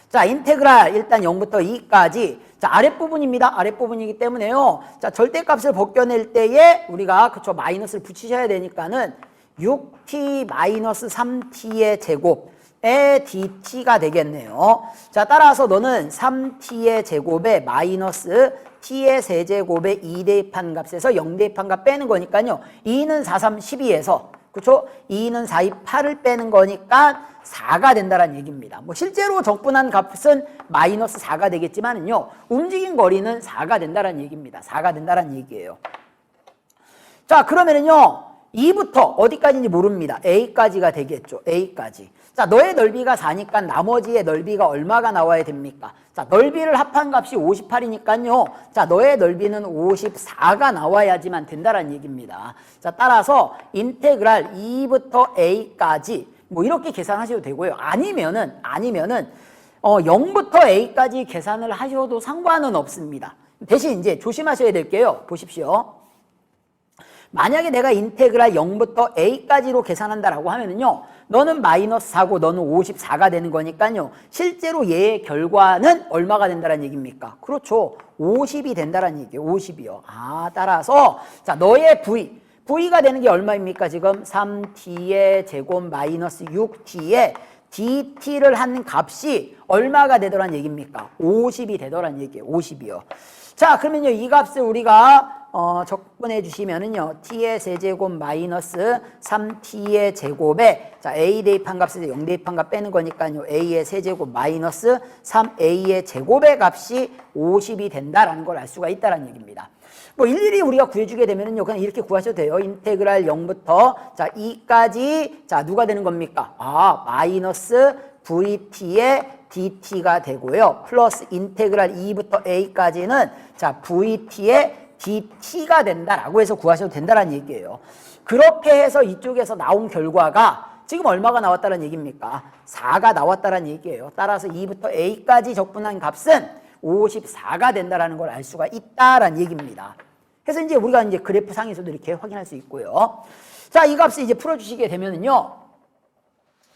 자, 인테그랄 일단 0부터 2까지. 자, 아랫부분입니다. 아랫부분이기 때문에요. 자, 절대값을 벗겨낼 때에 우리가 마이너스를 붙이셔야 되니까는 6t-3t의 제곱에 dt가 되겠네요. 자, 따라서 너는 3t의 제곱에 마이너스 t의 세제곱에 2 대입한 값에서 0 대입한 값 빼는 거니까요. 2는 4, 3, 12에서 그렇죠? 2는 4, 2, 8을 빼는 거니까 4가 된다는 얘기입니다. 뭐 실제로 적분한 값은 마이너스 4가 되겠지만은요, 움직인 거리는 4가 된다는 얘기입니다. 4가 된다는 얘기예요. 자, 그러면은요, 2부터 어디까지인지 모릅니다. A까지가 되겠죠. A까지. 자, 너의 넓이가 4니까 나머지의 넓이가 얼마가 나와야 됩니까? 자, 넓이를 합한 값이 58이니까요. 자, 너의 넓이는 54가 나와야지만 된다는 얘기입니다. 자, 따라서 인테그랄 2부터 A까지 뭐 이렇게 계산하셔도 되고요. 아니면은 0부터 A까지 계산을 하셔도 상관은 없습니다. 대신 이제 조심하셔야 될 게요. 보십시오. 만약에 내가 인테그랄 0부터 A까지로 계산한다라고 하면은요, 너는 마이너스 4고 너는 54가 되는 거니까요, 실제로 얘의 결과는 얼마가 된다는 얘기입니까? 그렇죠. 50이 된다는 얘기예요. 50이요. 아, 따라서 자, 너의 V가 되는 게 얼마입니까? 지금 3t의 제곱 마이너스 6t의 dt를 한 값이 얼마가 되더란 얘기입니까? 50이 되더란 얘기예요. 50이요. 자, 그러면요, 이 값을 우리가 적분해 주시면은요, t의 세제곱 마이너스 3t의 제곱에 자, a 대입한 값에서 0 대입한 값 빼는 거니까요, a의 세제곱 마이너스 3a의 제곱의 값이 50이 된다라는 걸 알 수가 있다라는 얘기입니다. 뭐 일일이 우리가 구해주게 되면은요, 그냥 이렇게 구하셔도 돼요. 인테그랄 0부터 자 2까지 자 누가 되는 겁니까? 아, 마이너스 vt의 dt가 되고요. 플러스 인테그랄 2부터 a까지는 자 vt의 dt가 된다라고 해서 구하셔도 된다는 얘기예요. 그렇게 해서 이쪽에서 나온 결과가 지금 얼마가 나왔다는 얘기입니까? 4가 나왔다는 얘기예요. 따라서 2부터 a까지 적분한 값은 54가 된다는 걸 알 수가 있다라는 얘기입니다. 그래서 이제 우리가 이제 그래프 상에서도 이렇게 확인할 수 있고요. 자, 이 값을 이제 풀어주시게 되면은요,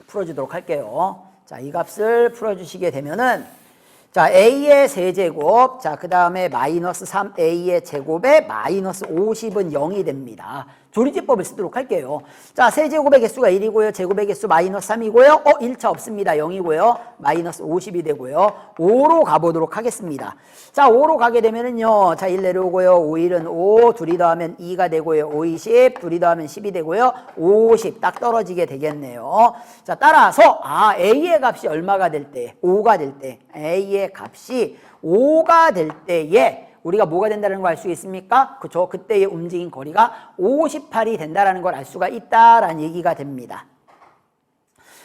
풀어주도록 할게요. 자, 이 값을 풀어주시게 되면은 자, a의 세제곱, 자, 그 다음에 마이너스 3a의 제곱에 마이너스 50은 0이 됩니다. 조리제법을 쓰도록 할게요. 자, 세제곱의 개수가 1이고요. 제곱의 개수 마이너스 3이고요. 1차 없습니다. 0이고요. 마이너스 50이 되고요. 5로 가보도록 하겠습니다. 자, 5로 가게 되면은요. 자, 1 내려오고요. 5, 1은 5, 둘이 더하면 2가 되고요. 5, 20, 둘이 더하면 10이 되고요. 50, 딱 떨어지게 되겠네요. 자, 따라서, a의 값이 얼마가 될 때, 5가 될 때, a의 값이 5가 될 때에 우리가 뭐가 된다는 걸 알 수 있습니까? 그렇죠. 그때의 움직인 거리가 58이 된다는 걸 알 수가 있다라는 얘기가 됩니다.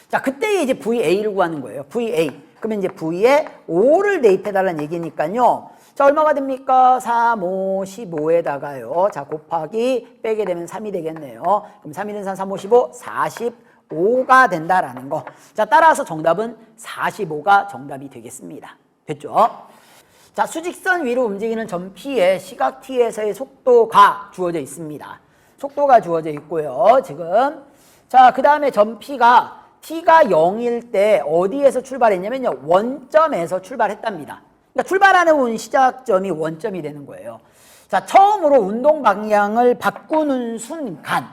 자, 그때에 이제 VA를 구하는 거예요. VA. 그러면 이제 V에 5를 대입해달라는 얘기니까요. 자, 얼마가 됩니까? 3, 5, 15에다가요. 자, 곱하기 빼게 되면 3이 되겠네요. 그럼 3, 1은 3, 3, 5, 15, 45가 된다라는 거. 자, 따라서 정답은 45가 정답이 되겠습니다. 됐죠? 자, 수직선 위로 움직이는 점 P에 시각 T에서의 속도가 주어져 있습니다. 속도가 주어져 있고요, 지금. 자, 그 다음에 점 P가 T가 0일 때 어디에서 출발했냐면요, 원점에서 출발했답니다. 그러니까 출발하는 시작점이 원점이 되는 거예요. 자, 처음으로 운동 방향을 바꾸는 순간,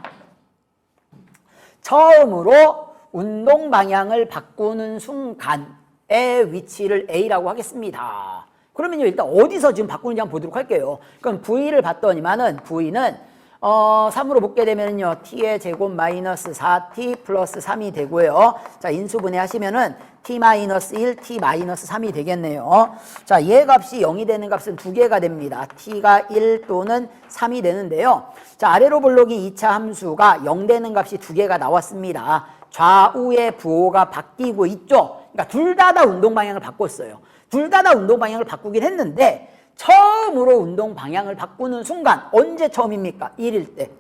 처음으로 운동 방향을 바꾸는 순간의 위치를 A라고 하겠습니다. 그러면요, 일단 어디서 지금 바꾸는지 한번 보도록 할게요. 그럼 V를 봤더니만은 V는 3으로 묶게 되면요, t의 제곱 마이너스 4t 플러스 3이 되고요. 자, 인수분해 하시면은 t 마이너스 1, t 마이너스 3이 되겠네요. 자, 얘 값이 0이 되는 값은 두 개가 됩니다. t가 1 또는 3이 되는데요. 자, 아래로 볼록이 2차 함수가 0 되는 값이 두 개가 나왔습니다. 좌우의 부호가 바뀌고 있죠. 그러니까 둘 다 운동 방향을 바꿨어요. 둘 다 운동 방향을 바꾸긴 했는데 처음으로 운동 방향을 바꾸는 순간 언제 처음입니까? 1일 때.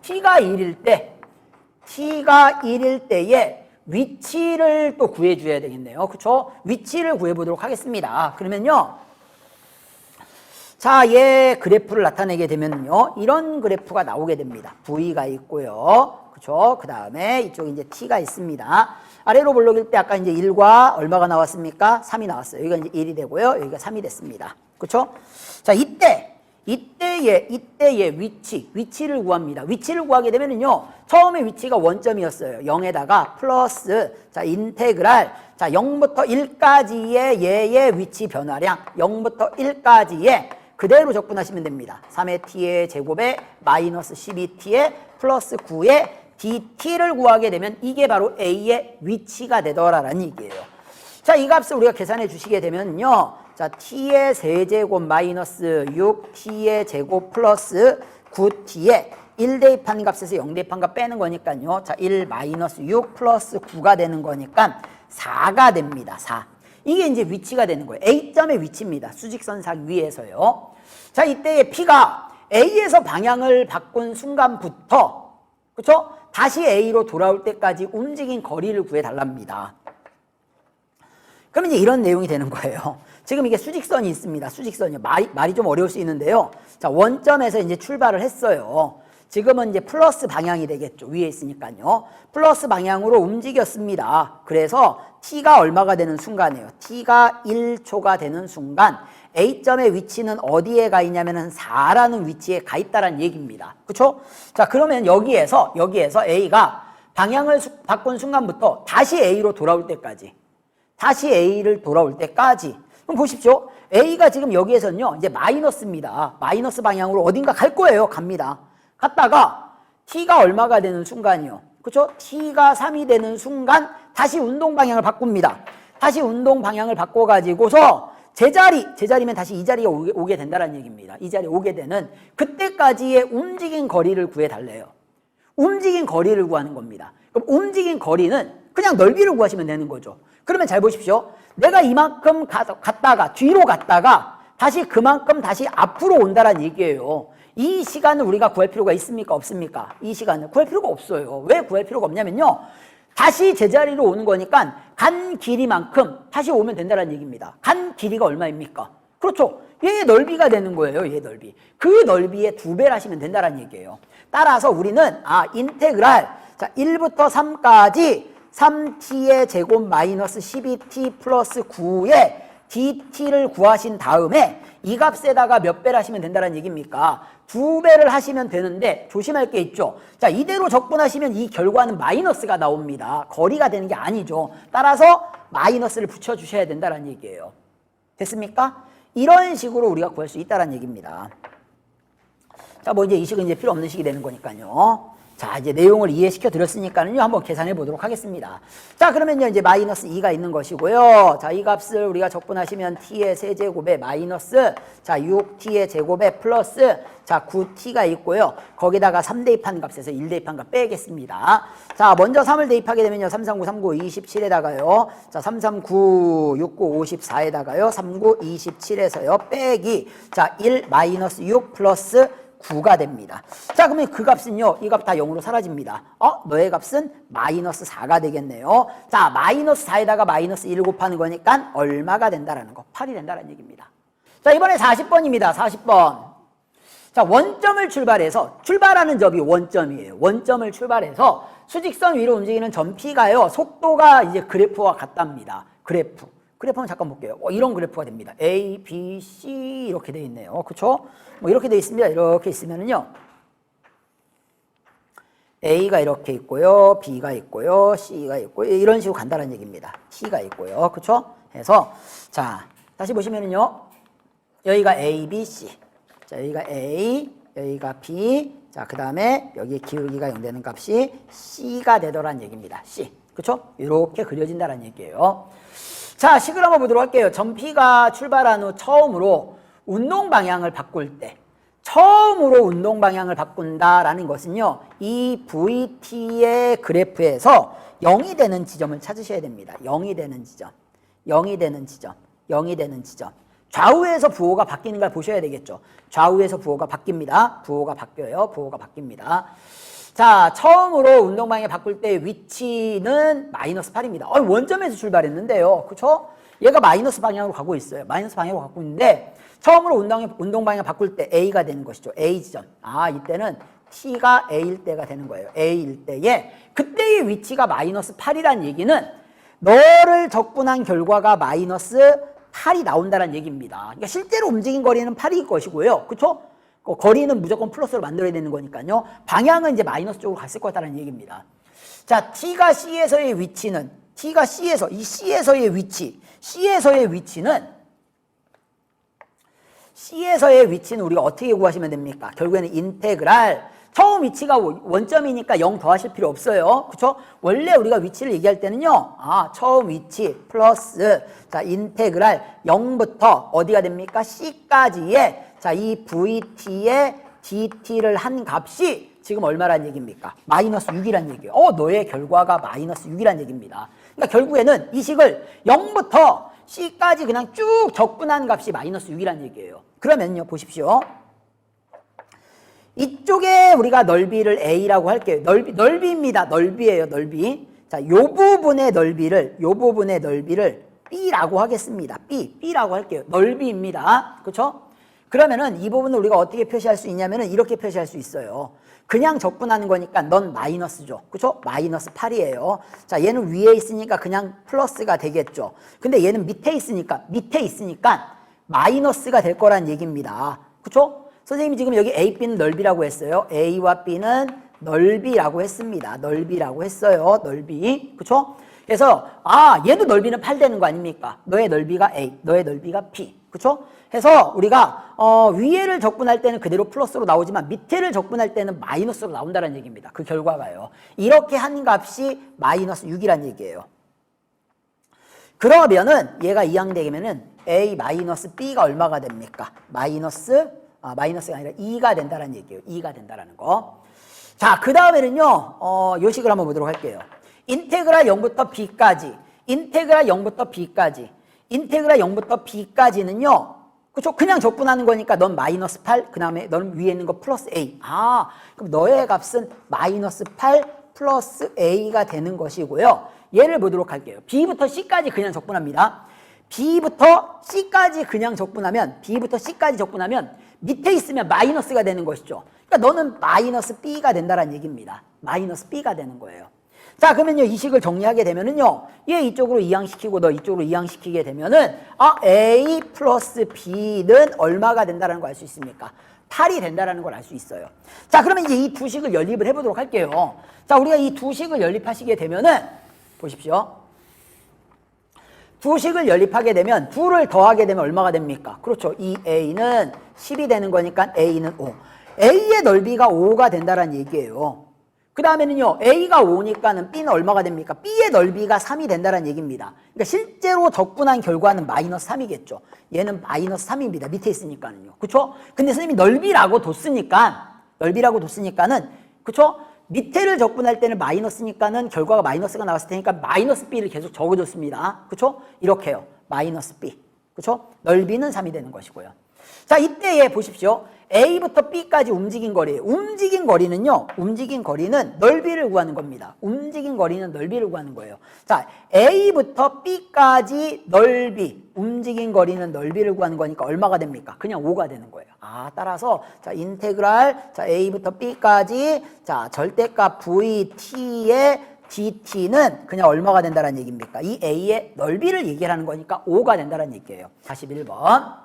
t가 1일 때, t가 1일 때에 위치를 또 구해줘야 되겠네요. 그쵸? 위치를 구해보도록 하겠습니다. 그러면요, 자, 얘 그래프를 나타내게 되면요, 이런 그래프가 나오게 됩니다. V가 있고요. 그쵸? 그 다음에 이쪽에 이제 t가 있습니다. 아래로 볼록일 때 아까 이제 1과 얼마가 나왔습니까? 3이 나왔어요. 여기가 이제 1이 되고요. 여기가 3이 됐습니다. 그쵸? 자, 이때의 위치를 구합니다. 위치를 구하게 되면은요, 처음에 위치가 원점이었어요. 0에다가 플러스, 자, 인테그랄, 자, 0부터 1까지의 얘의 위치 변화량, 0부터 1까지의 그대로 적분하시면 됩니다. 3의 t의 제곱에 마이너스 12t의 플러스 9의 dt를 구하게 되면 이게 바로 a의 위치가 되더라라는 얘기예요. 자, 이 값을 우리가 계산해 주시게 되면요, 자, t의 세제곱 마이너스 6t의 제곱 플러스 9t의 1 대입한 값에서 0 대입한 값 빼는 거니까요. 자, 1 마이너스 6 플러스 9가 되는 거니까 4가 됩니다. 4. 이게 이제 위치가 되는 거예요. A점의 위치입니다. 수직선상 위에서요. 자, 이때의 P가 A에서 방향을 바꾼 순간부터, 그렇죠? 다시 A로 돌아올 때까지 움직인 거리를 구해달랍니다. 그러면 이제 이런 내용이 되는 거예요. 지금 이게 수직선이 있습니다. 수직선이요. 말이 좀 어려울 수 있는데요. 자, 원점에서 이제 출발을 했어요. 지금은 이제 플러스 방향이 되겠죠. 위에 있으니까요. 플러스 방향으로 움직였습니다. 그래서 t가 얼마가 되는 순간이에요. t가 1초가 되는 순간 A점의 위치는 어디에 가 있냐면은 4라는 위치에 가 있다라는 얘기입니다. 그렇죠? 자, 그러면 여기에서 A가 방향을 바꾼 순간부터 다시 A로 돌아올 때까지, 다시 A를 돌아올 때까지, 그럼 보십시오. A가 지금 여기에서는요, 이제 마이너스입니다. 마이너스 방향으로 어딘가 갈 거예요. 갑니다. 갔다가 t가 얼마가 되는 순간이요. 그렇죠? t가 3이 되는 순간 다시 운동 방향을 바꿉니다. 다시 운동 방향을 바꿔가지고서 제자리면 다시 이 자리에 오게 된다는 얘기입니다. 이 자리에 오게 되는 그때까지의 움직인 거리를 구해달래요. 움직인 거리를 구하는 겁니다. 그럼 움직인 거리는 그냥 넓이를 구하시면 되는 거죠. 그러면 잘 보십시오. 내가 이만큼 갔다가 뒤로 갔다가 다시 그만큼 다시 앞으로 온다는 얘기예요. 이 시간을 우리가 구할 필요가 있습니까? 없습니까? 이 시간을 구할 필요가 없어요. 왜 구할 필요가 없냐면요, 다시 제자리로 오는 거니까 간 길이만큼 다시 오면 된다는 얘기입니다. 간 길이가 얼마입니까? 그렇죠. 얘의 넓이가 되는 거예요. 얘의 넓이. 그 넓이의 2배를 하시면 된다는 얘기예요. 따라서 우리는 인테그랄, 자, 1부터 3까지 3t의 제곱 마이너스 12t 플러스 9의 dt를 구하신 다음에 이 값에다가 몇 배를 하시면 된다는 얘기입니까? 2배를 하시면 되는데 조심할 게 있죠. 자, 이대로 적분하시면 이 결과는 마이너스가 나옵니다. 거리가 되는 게 아니죠. 따라서 마이너스를 붙여주셔야 된다는 얘기예요. 됐습니까? 이런 식으로 우리가 구할 수 있다는 얘기입니다. 자, 뭐 이제 이 식은 이제 필요 없는 식이 되는 거니까요. 자, 이제 내용을 이해시켜 드렸으니까는요, 한번 계산해 보도록 하겠습니다. 자, 그러면요, 이제 마이너스 2가 있는 것이고요. 자, 이 값을 우리가 적분하시면 t의 세제곱에 마이너스, 자, 6t의 제곱에 플러스, 자, 9t가 있고요. 거기다가 3 대입한 값에서 1 대입한 값 빼겠습니다. 자, 먼저 3을 대입하게 되면요, 3, 3, 9, 3, 9, 27에다가요. 자, 3, 3, 9, 6, 9, 54에다가요. 3, 9, 27에서요. 빼기, 자, 1 마이너스 6 플러스 9가 됩니다. 자, 그러면 그 값은요, 이 값 다 0으로 사라집니다. 너의 값은 마이너스 4가 되겠네요. 자, 마이너스 4에다가 마이너스 1 곱하는 거니까 얼마가 된다라는 거, 8이 된다는 얘기입니다. 자, 이번에 40번입니다. 40번. 자, 원점을 출발해서, 출발하는 점이 원점이에요. 원점을 출발해서 수직선 위로 움직이는 점 P가요, 속도가 이제 그래프와 같답니다. 그래프 한번 잠깐 볼게요. 이런 그래프가 됩니다. A, B, C 이렇게 돼 있네요. 그렇죠? 뭐 이렇게 돼 있습니다. 이렇게 있으면은요, A가 이렇게 있고요, B가 있고요, C가 있고요, 이런 식으로 간다는 얘기입니다. T가 있고요. 그렇죠? 해서 자, 다시 보시면은요. 여기가 A, B, C. 자, 여기가 A, 여기가 B. 자, 그 다음에 여기 기울기가 0 되는 값이 C가 되더란 얘기입니다. C. 그쵸? 이렇게 그려진다는 얘기예요. 자, 식을 한번 보도록 할게요. 점P가 출발한 후 처음으로 운동 방향을 바꿀 때, 처음으로 운동 방향을 바꾼다라는 것은요, 이 VT의 그래프에서 0이 되는 지점을 찾으셔야 됩니다. 0이 되는 지점, 0이 되는 지점, 0이 되는 지점. 좌우에서 부호가 바뀌는 걸 보셔야 되겠죠. 좌우에서 부호가 바뀝니다. 부호가 바뀌어요. 부호가 바뀝니다. 자, 처음으로 운동 방향 바꿀 때 위치는 마이너스 8입니다. 원점에서 출발했는데요. 그쵸? 얘가 마이너스 방향으로 가고 있어요. 마이너스 방향으로 가고 있는데 처음으로 운동 방향 바꿀 때 A가 되는 것이죠. A 지점. 아, 이때는 T가 A일 때가 되는 거예요. A일 때에 그때의 위치가 마이너스 8이란 얘기는 너를 적분한 결과가 마이너스 8이 나온다는 얘기입니다. 그러니까 실제로 움직인 거리는 8일 것이고요. 그쵸? 거리는 무조건 플러스로 만들어야 되는 거니까요. 방향은 이제 마이너스 쪽으로 갔을 거다라는 얘기입니다. 자, T가 C에서의 위치는, T가 C에서, 이 C에서의 위치, C에서의 위치는 우리가 어떻게 구하시면 됩니까? 결국에는 인테그랄, 처음 위치가 원점이니까 0 더하실 필요 없어요. 그쵸? 원래 우리가 위치를 얘기할 때는요, 처음 위치 플러스, 자, 인테그랄 0부터 어디가 됩니까? C까지의, 자, 이 VT의 DT를 한 값이 지금 얼마란 얘기입니까? 마이너스 6이란 얘기예요. 너의 결과가 마이너스 6이란 얘기입니다. 그러니까 결국에는 이 식을 0부터 C까지 그냥 쭉 적분한 값이 마이너스 6이란 얘기예요. 그러면요, 보십시오. 이쪽에 우리가 넓이를 A라고 할게요. 넓이입니다. 넓이에요, 넓이. 자, 요 부분의 넓이를 B라고 하겠습니다. B라고 할게요. 넓이입니다. 그렇죠? 그러면은 이 부분을 우리가 어떻게 표시할 수 있냐면은 이렇게 표시할 수 있어요. 그냥 적분하는 거니까 넌 마이너스죠. 그렇죠? 마이너스 8이에요. 자, 얘는 위에 있으니까 그냥 플러스가 되겠죠. 근데 얘는 밑에 있으니까 마이너스가 될 거란 얘기입니다. 그렇죠? 선생님이 지금 여기 A, B는 넓이라고 했어요. A와 B는 넓이라고 했습니다. 넓이라고 했어요. 넓이. 그렇죠? 그래서 얘도 넓이는 8 되는 거 아닙니까? 너의 넓이가 A, 너의 넓이가 B. 그렇죠? 해서 우리가 위에를 적분할 때는 그대로 플러스로 나오지만 밑에를 적분할 때는 마이너스로 나온다는 얘기입니다. 그 결과가요. 이렇게 한 값이 마이너스 6이란 얘기예요. 그러면은 얘가 이항되면은 A 마이너스 B가 얼마가 됩니까? 마이너스가 아니라 2가 된다는 얘기예요. 2가 된다는 거. 자, 그 다음에는요, 요 식을 한번 보도록 할게요. 인테그랄 0부터 B까지. 인테그랄 0부터 B까지는요, 그쵸? 그냥 적분하는 거니까 넌 마이너스 8, 그 다음에 넌 위에 있는 거 플러스 A. 그럼 너의 값은 마이너스 8 플러스 A가 되는 것이고요. 얘를 보도록 할게요. B부터 C까지 그냥 적분합니다. B부터 C까지 적분하면 밑에 있으면 마이너스가 되는 것이죠. 그러니까 너는 마이너스 B가 된다는 얘기입니다. 마이너스 B가 되는 거예요. 자, 그러면요, 이 식을 정리하게 되면은요, 얘 이쪽으로 이항시키고 너 이쪽으로 이항시키게 되면은, A 플러스 B는 얼마가 된다는 걸 알 수 있습니까? 8이 된다는 걸 알 수 있어요. 자, 그러면 이제 이 두 식을 연립을 해보도록 할게요. 자, 우리가 이 두 식을 연립하시게 되면은, 보십시오. 두 식을 연립하게 되면, 둘을 더하게 되면 얼마가 됩니까? 그렇죠. 이 A는 10이 되는 거니까 A는 5. A의 넓이가 5가 된다는 얘기예요. 그 다음에는요, A가 5니까는 B는 얼마가 됩니까? B의 넓이가 3이 된다는 얘기입니다. 그러니까 실제로 적분한 결과는 마이너스 3이겠죠. 얘는 마이너스 3입니다. 밑에 있으니까는요. 그쵸? 근데 선생님이 넓이라고 뒀으니까는, 그쵸? 밑에를 적분할 때는 마이너스니까는 결과가 마이너스가 나왔을 테니까 마이너스 B를 계속 적어줬습니다. 그쵸? 이렇게요. 마이너스 B. 그쵸? 넓이는 3이 되는 것이고요. 자, 이때에 보십시오. A부터 B까지 움직인 거리예요. 움직인 거리는 넓이를 구하는 겁니다. 움직인 거리는 넓이를 구하는 거예요. 자, A부터 B까지 움직인 거리는 넓이를 구하는 거니까 얼마가 됩니까? 그냥 5가 되는 거예요. 따라서 자, 인테그랄 A부터 B까지 자, 절대값 VT의 DT는 그냥 얼마가 된다는 얘기입니까? 이 A의 넓이를 얘기하는 거니까 5가 된다는 얘기예요. 41번.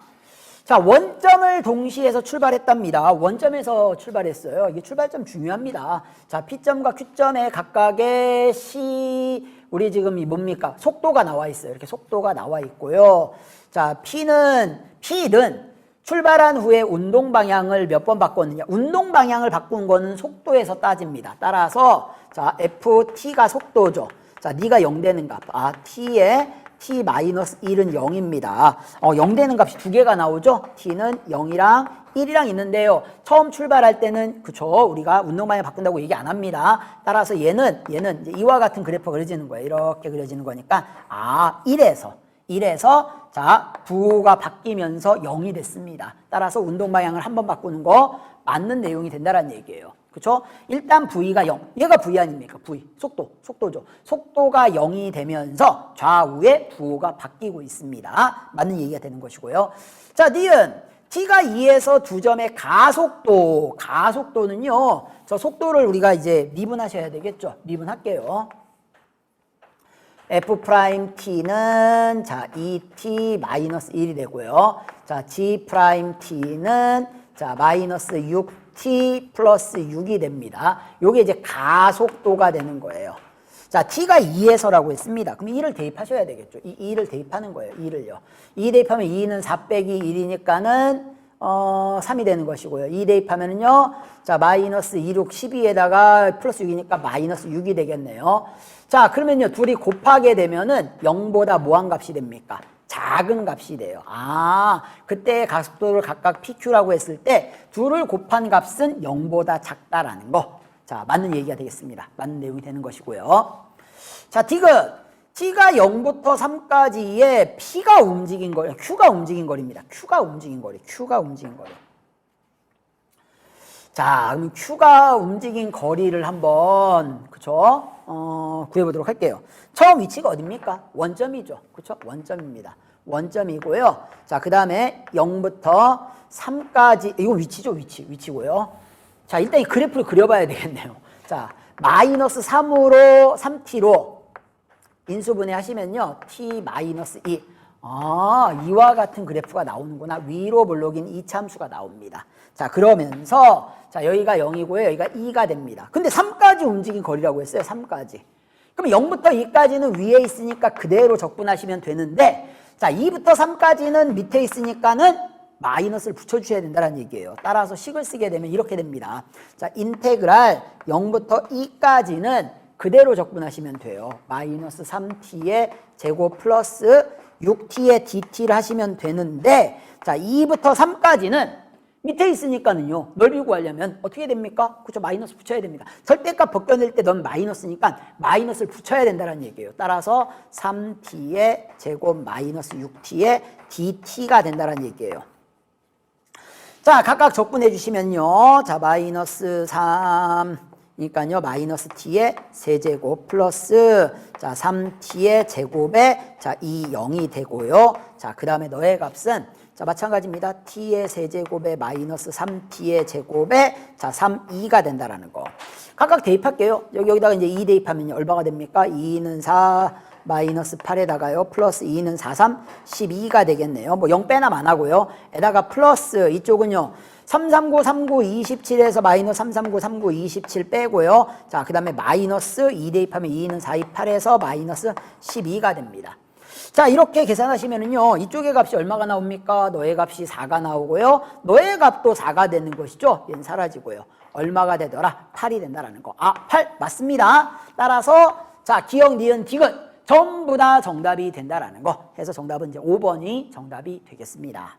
자, 원점을 동시에서 출발했답니다. 원점에서 출발했어요. 이게 출발점 중요합니다. 자, P점과 Q점의 각각의 C 우리 지금 이 뭡니까? 속도가 나와 있어요. 이렇게 속도가 나와 있고요. 자, P는 출발한 후에 운동 방향을 몇 번 바꿨느냐? 운동 방향을 바꾼 거는 속도에서 따집니다. 따라서 자, FT가 속도죠. 자, 네가 0 되는 값. 아, T의 T-1은 0입니다. 0 되는 값이 두 개가 나오죠? T는 0이랑 1이랑 있는데요. 처음 출발할 때는 그쵸? 우리가 운동 방향 바꾼다고 얘기 안 합니다. 따라서 얘는 이제 이와 같은 그래프가 그려지는 거예요. 이렇게 그려지는 거니까 1에서 자, 부호가 바뀌면서 0이 됐습니다. 따라서 운동 방향을 한번 바꾸는 거 맞는 내용이 된다는 얘기예요. 그렇죠? 일단 V가 0. 얘가 V 아닙니까? V. 속도죠. 속도가 0이 되면서 좌우에 부호가 바뀌고 있습니다. 맞는 얘기가 되는 것이고요. 자, 니은 T가 2에서 2점의 가속도는요. 저 속도를 우리가 이제 미분하셔야 되겠죠? 미분할게요. F'T는 자 2T-1이 되고요. 자 G'T는 자 마이너스 6T 플러스 6이 됩니다. 요게 이제 가속도가 되는 거예요. 자 T가 2에서라고 했습니다. 그럼 2를 대입하셔야 되겠죠. 이 2를 대입하는 거예요. 2를요. 2 대입하면 2는 4 빼기 1이니까는 3이 되는 것이고요. 2 대입하면은요. 자 마이너스 2, 6, 12에다가 플러스 6이니까 마이너스 6이 되겠네요. 자 그러면요 둘이 곱하게 되면은 0보다 뭐한 값이 됩니까? 작은 값이 돼요. 아 그때 가속도를 각각 PQ라고 했을 때 둘을 곱한 값은 0보다 작다라는 거. 자 맞는 얘기가 되겠습니다. 맞는 내용이 되는 것이고요. 자 디귿 T가 0부터 3까지의 P가 움직인 거리, Q가 움직인 거리입니다. Q가 움직인 거리. 자, 그럼 Q가 움직인 거리를 한번, 그쵸? 구해보도록 할게요. 처음 위치가 어딥니까? 원점이죠. 그쵸? 원점입니다. 원점이고요. 자, 그 다음에 0부터 3까지, 이거 위치죠? 위치고요. 자, 일단 이 그래프를 그려봐야 되겠네요. 자, 마이너스 3으로, 3T로 인수분해 하시면요. T-2. 이와 같은 그래프가 나오는구나. 위로 물록인 이 참수가 나옵니다. 자, 그러면서, 자, 여기가 0이고요. 여기가 2가 됩니다. 근데 3까지 움직인 거리라고 했어요. 3까지. 그럼 0부터 2까지는 위에 있으니까 그대로 적분하시면 되는데, 자, 2부터 3까지는 밑에 있으니까는 마이너스를 붙여주셔야 된다는 얘기예요. 따라서 식을 쓰게 되면 이렇게 됩니다. 자, 인테그랄 0부터 2까지는 그대로 적분하시면 돼요. 마이너스 3t의 제곱 플러스 6t의 dt를 하시면 되는데 자 2부터 3까지는 밑에 있으니까는요. 넓이 구하려면 어떻게 됩니까? 그렇죠. 마이너스 붙여야 됩니다. 절대값 벗겨낼 때 넌 마이너스니까 마이너스를 붙여야 된다는 얘기예요. 따라서 3t의 제곱 마이너스 6t의 dt가 된다는 얘기예요. 자 각각 적분해 주시면요. 자 마이너스 3 그러니까요 마이너스 t의 세제곱 플러스 자 3t의 제곱에 자 2, 0이 되고요. 자 그 다음에 너의 값은 자 마찬가지입니다. t의 세제곱에 마이너스 3t의 제곱에 자 3, 2가 된다라는 거. 각각 대입할게요. 여기다가 이제 2 대입하면 얼마가 됩니까? 2는 4 마이너스 8에다가요 플러스 2는 4, 3, 12가 되겠네요. 뭐 0 빼나 안 하고요. 에다가 플러스 이쪽은요. 339, 39, 27에서 마이너스 339, 39, 27 빼고요. 자, 그 다음에 마이너스 2 대입하면 2는 4, 2, 8에서 마이너스 12가 됩니다. 자, 이렇게 계산하시면은요. 이쪽의 값이 얼마가 나옵니까? 너의 값이 4가 나오고요. 너의 값도 4가 되는 것이죠. 얘는 사라지고요. 얼마가 되더라? 8이 된다라는 거. 8 맞습니다. 따라서 자, 기억, 니은, 디귿 전부 다 정답이 된다라는 거. 해서 정답은 이제 5번이 정답이 되겠습니다.